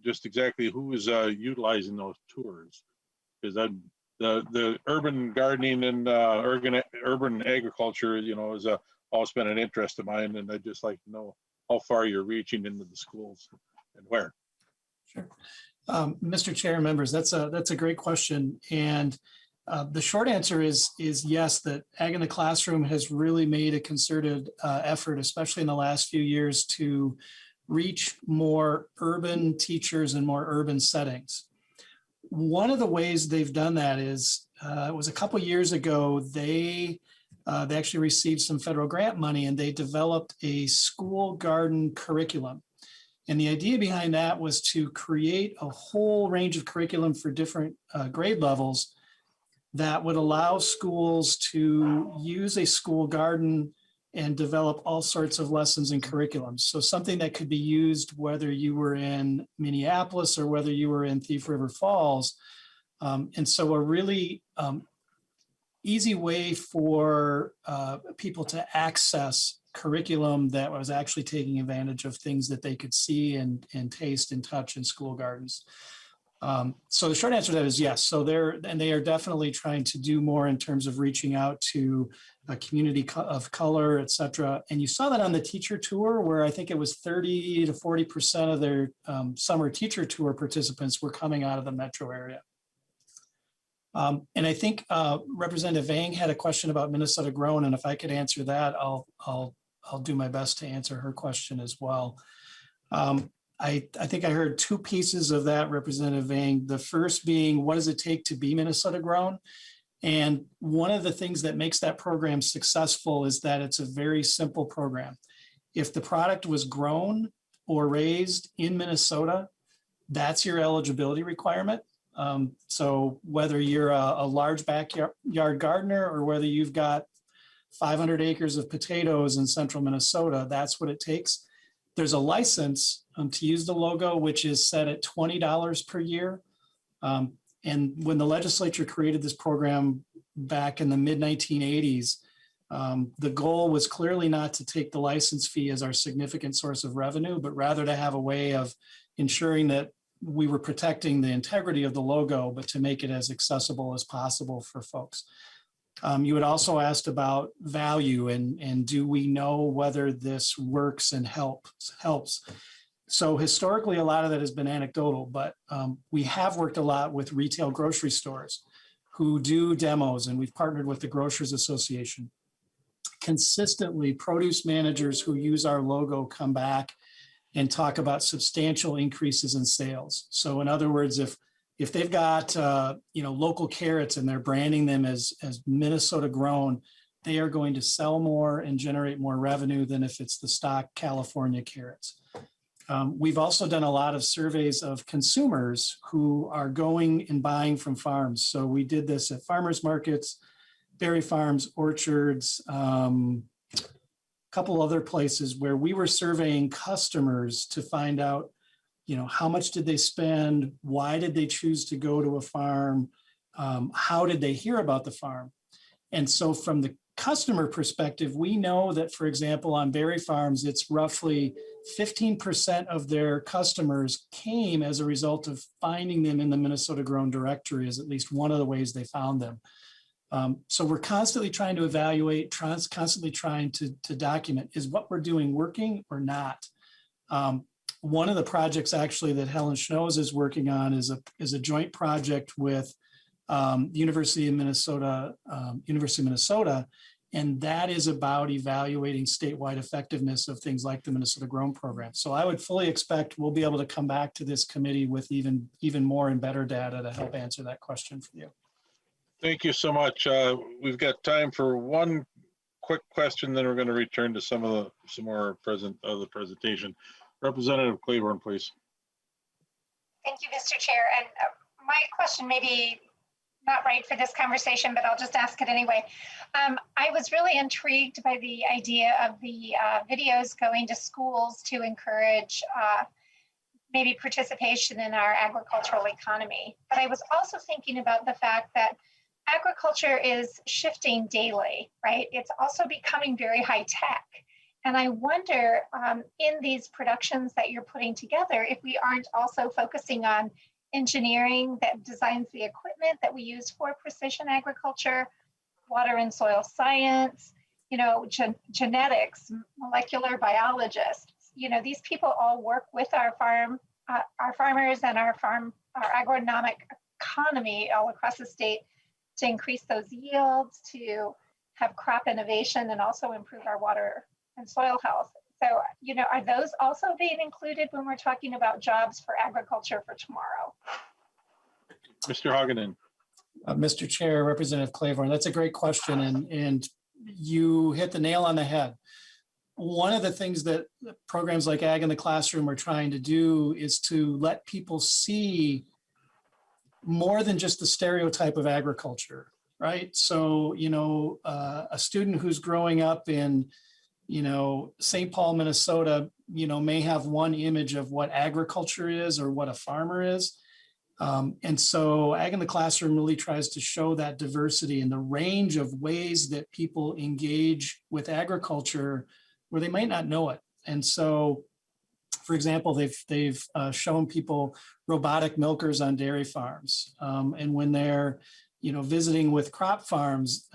just exactly who is utilizing those tours. Because the urban gardening and urban agriculture, you know, is always been an interest of mine, and I'd just like to know how far you're reaching into the schools and where. Sure. Mr. Chair, members, that's a great question. And the short answer is yes, that Ag in the Classroom has really made a concerted effort, especially in the last few years, to reach more urban teachers and more urban settings. One of the ways they've done that is, it was a couple years ago, they actually received some federal grant money and they developed a school garden curriculum. And the idea behind that was to create a whole range of curriculum for different grade levels that would allow schools to use a school garden and develop all sorts of lessons and curriculums. So something that could be used whether you were in Minneapolis or whether you were in Thief River Falls. And so a really easy way for people to access curriculum that was actually taking advantage of things that they could see and taste and touch in school gardens. So the short answer to that is yes. So they are definitely trying to do more in terms of reaching out to a community of color, et cetera. And you saw that on the teacher tour, where I think it was 30 to 40% of their summer teacher tour participants were coming out of the metro area. And I think Representative Vang had a question about Minnesota Grown, and if I could answer that, I'll do my best to answer her question as well. I think I heard two pieces of that, Representative Vang. The first being, what does it take to be Minnesota Grown? And one of the things that makes that program successful is that it's a very simple program. If the product was grown or raised in Minnesota, that's your eligibility requirement. So whether you're a large backyard gardener or whether you've got 500 acres of potatoes in central Minnesota, that's what it takes. There's a license to use the logo, which is set at $20 per year. And when the legislature created this program back in the mid-1980s, the goal was clearly not to take the license fee as our significant source of revenue, but rather to have a way of ensuring that we were protecting the integrity of the logo, but to make it as accessible as possible for folks. You had also asked about value and do we know whether this works and helps. So historically, a lot of that has been anecdotal, but we have worked a lot with retail grocery stores who do demos, and we've partnered with the Grocers Association. Consistently, produce managers who use our logo come back and talk about substantial increases in sales. So in other words, if they've got local carrots and they're branding them as Minnesota grown, they are going to sell more and generate more revenue than if it's the stock California carrots. We've also done a lot of surveys of consumers who are going and buying from farms. So we did this at farmers markets, berry farms, orchards, couple other places where we were surveying customers to find out, how much did they spend? Why did they choose to go to a farm? How did they hear about the farm? And so from the customer perspective, we know that, for example, on berry farms, it's roughly 15% of their customers came as a result of finding them in the Minnesota Grown directory as at least one of the ways they found them. So we're constantly trying to evaluate, constantly trying to document, is what we're doing working or not? One of the projects actually that Helen Schnoes is working on is a joint project with University of Minnesota, and that is about evaluating statewide effectiveness of things like the Minnesota Grown program. So I would fully expect we'll be able to come back to this committee with even more and better data to help answer that question for you. Thank you so much. We've got time for one quick question, then we're going to return to some more of the presentation. Representative Claiborne, please. Thank you, Mr. Chair. And my question may be not right for this conversation, but I'll just ask it anyway. I was really intrigued by the idea of the videos going to schools to encourage maybe participation in our agricultural economy. But I was also thinking about the fact that agriculture is shifting daily, right? It's also becoming very high tech. And I wonder, in these productions that you're putting together, if we aren't also focusing on engineering that designs the equipment that we use for precision agriculture, water and soil science, genetics, molecular biologists. These people all work with our farmers and our agronomic economy all across the state to increase those yields, to have crop innovation, and also improve our water and soil health. So, are those also being included when we're talking about jobs for agriculture for tomorrow? Mr. Hagenen. Mr. Chair, Representative Claiborne, that's a great question, and you hit the nail on the head. One of the things that programs like Ag in the Classroom are trying to do is to let people see more than just the stereotype of agriculture, right? So, a student who's growing up in, St. Paul, Minnesota, may have one image of what agriculture is or what a farmer is. And so Ag in the Classroom really tries to show that diversity and the range of ways that people engage with agriculture where they might not know it. And so, for example, they've shown people robotic milkers on dairy farms. And when they're visiting with crop farms,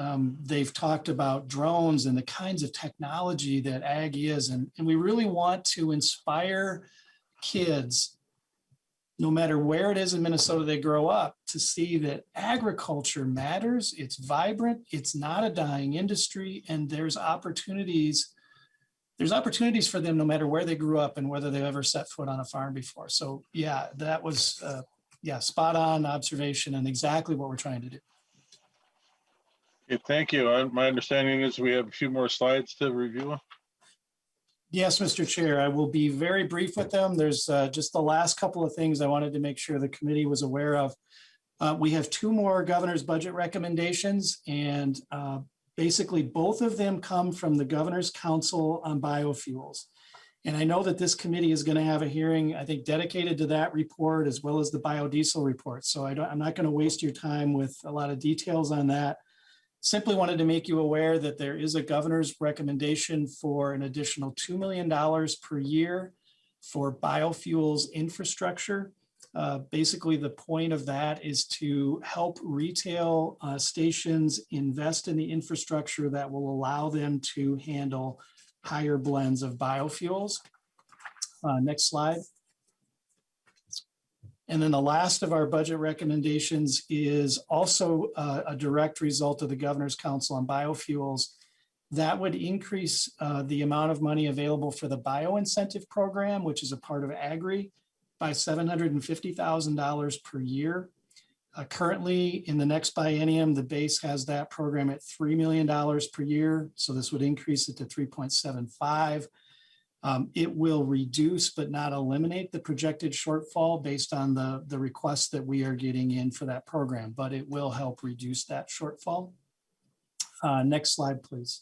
they've talked about drones and the kinds of technology that ag is. And we really want to inspire kids, no matter where it is in Minnesota they grow up, to see that agriculture matters, it's vibrant, it's not a dying industry, and there's opportunities for them no matter where they grew up and whether they've ever set foot on a farm before. So yeah, that was spot on observation and exactly what we're trying to do. Okay, thank you. My understanding is we have a few more slides to review. Yes, Mr. Chair, I will be very brief with them. There's just the last couple of things I wanted to make sure the committee was aware of. We have two more governor's budget recommendations, and basically both of them come from the Governor's Council on Biofuels. And I know that this committee is going to have a hearing, I think, dedicated to that report as well as the biodiesel report. So I'm not going to waste your time with a lot of details on that. Simply wanted to make you aware that there is a governor's recommendation for an additional $2 million per year for biofuels infrastructure. Basically, the point of that is to help retail stations invest in the infrastructure that will allow them to handle higher blends of biofuels. Next slide. And then the last of our budget recommendations is also a direct result of the Governor's Council on Biofuels. That would increase the amount of money available for the bioincentive program, which is a part of Agri, by $750,000 per year. Currently, in the next biennium, the base has that program at $3 million per year. So this would increase it to 3.75. It will reduce but not eliminate the projected shortfall based on the requests that we are getting in for that program, but it will help reduce that shortfall. Next slide, please.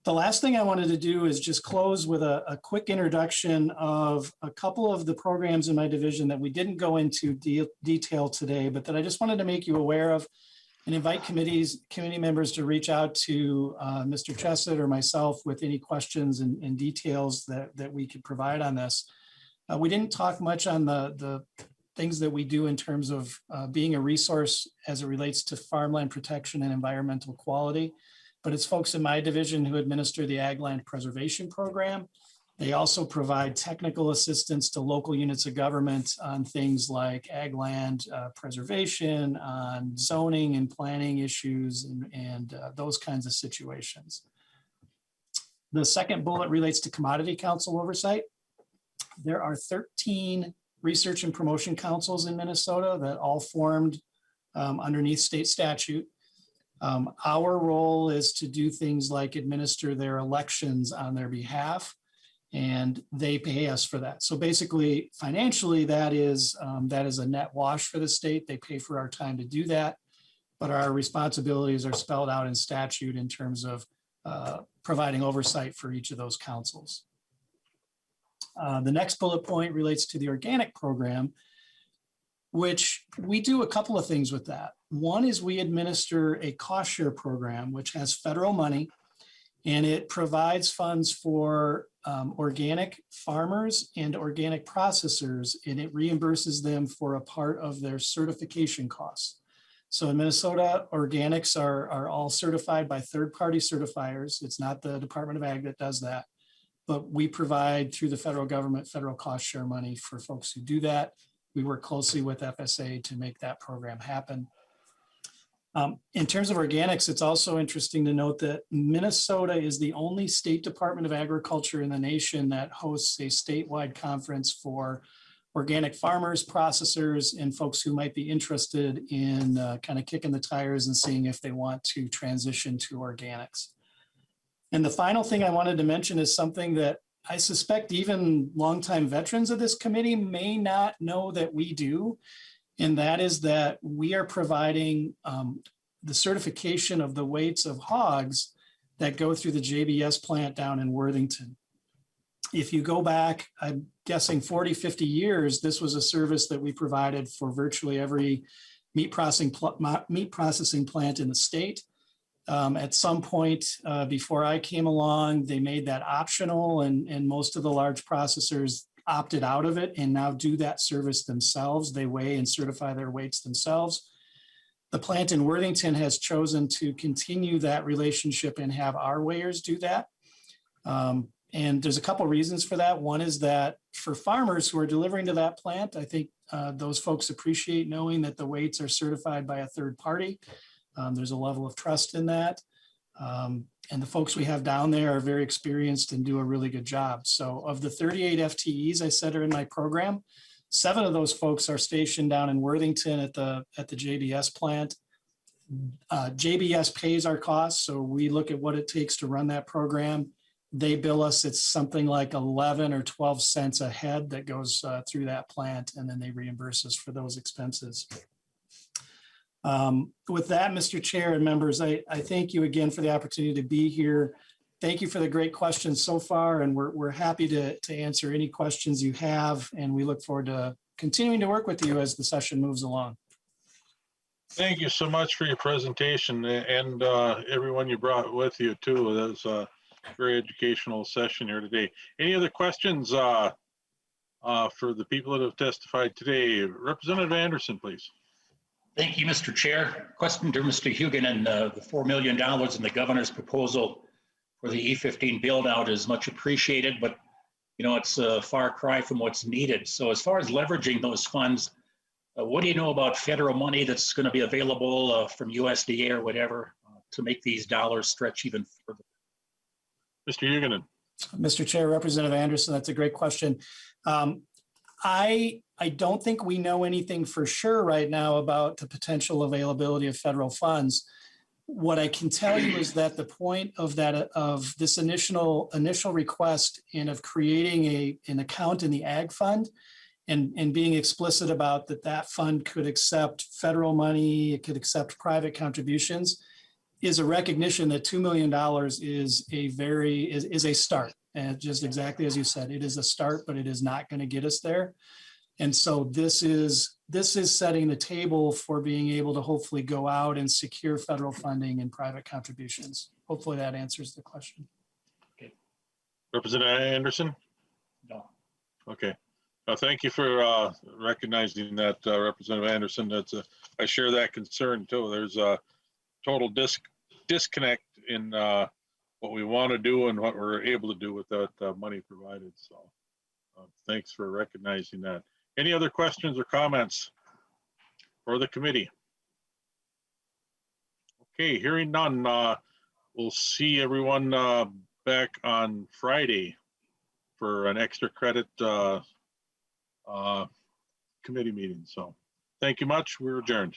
The last thing I wanted to do is just close with a quick introduction of a couple of the programs in my division that we didn't go into detail today, but that I just wanted to make you aware of and invite committee members to reach out to Mr. Chesed or myself with any questions and details that we could provide on this. We didn't talk much on the things that we do in terms of being a resource as it relates to farmland protection and environmental quality. But it's folks in my division who administer the Ag Land Preservation Program. They also provide technical assistance to local units of government on things like ag land preservation, on zoning and planning issues, and those kinds of situations. The second bullet relates to Commodity Council oversight. There are 13 research and promotion councils in Minnesota that all formed underneath state statute. Our role is to do things like administer their elections on their behalf, and they pay us for that. So basically, financially, that is a net wash for the state. They pay for our time to do that, but our responsibilities are spelled out in statute in terms of providing oversight for each of those councils. The next bullet point relates to the organic program, which we do a couple of things with that. One is we administer a cost share program, which has federal money, And it provides funds for organic farmers and organic processors, and it reimburses them for a part of their certification costs. So in Minnesota, organics are all certified by third-party certifiers. It's not the Department of Ag that does that, but we provide through the federal government, federal cost share money for folks who do that. We work closely with FSA to make that program happen. In terms of organics, it's also interesting to note that Minnesota is the only state Department of Agriculture in the nation that hosts a statewide conference for organic farmers, processors, and folks who might be interested in kind of kicking the tires and seeing if they want to transition to organics. And the final thing I wanted to mention is something that I suspect even longtime veterans of this committee may not know that we do. And that is that we are providing the certification of the weights of hogs that go through the JBS plant down in Worthington. If you go back, I'm guessing 40, 50 years, this was a service that we provided for virtually every meat processing plant in the state. At some point before I came along, they made that optional, and most of the large processors opted out of it and now do that service themselves. They weigh and certify their weights themselves. The plant in Worthington has chosen to continue that relationship and have our weighers do that. And there's a couple reasons for that. One is that for farmers who are delivering to that plant, I think those folks appreciate knowing that the weights are certified by a third party. There's a level of trust in that. And the folks we have down there are very experienced and do a really good job. So of the 38 FTEs I said are in my program, 7 of those folks are stationed down in Worthington at the JBS plant. JBS pays our costs, so we look at what it takes to run that program. They bill us, it's something like 11 or 12 cents a head that goes through that plant, and then they reimburse us for those expenses. With that, Mr. Chair and members, I thank you again for the opportunity to be here. Thank you for the great questions so far, and we're happy to answer any questions you have, and we look forward to continuing to work with you as the session moves along. Thank you so much for your presentation, and everyone you brought with you too. That was a very educational session here today. Any other questions for the people that have testified today? Representative Anderson, please. Thank you, Mr. Chair. Question to Mr. Hugen, and the $4 million in the governor's proposal for the E15 build out is much appreciated, but you know, it's a far cry from what's needed. So as far as leveraging those funds, what do you know about federal money that's going to be available from USDA or whatever to make these dollars stretch even further? Mr. Hugen. Mr. Chair, Representative Anderson, that's a great question. I don't think we know anything for sure right now about the potential availability of federal funds. What I can tell you is that the point of this initial request and of creating an account in the Ag Fund and being explicit about that fund could accept federal money, it could accept private contributions, is a recognition that $2 million is a start. And just exactly as you said, it is a start, but it is not going to get us there. And so this is setting the table for being able to hopefully go out and secure federal funding and private contributions. Hopefully that answers the question. Okay. Representative Anderson? No. Okay. Thank you for recognizing that, Representative Anderson. I share that concern too. There's a total disconnect in what we want to do and what we're able to do with that money provided. So thanks for recognizing that. Any other questions or comments for the committee? Okay, hearing none, we'll see everyone back on Friday for an extra credit committee meeting. So thank you much. We're adjourned.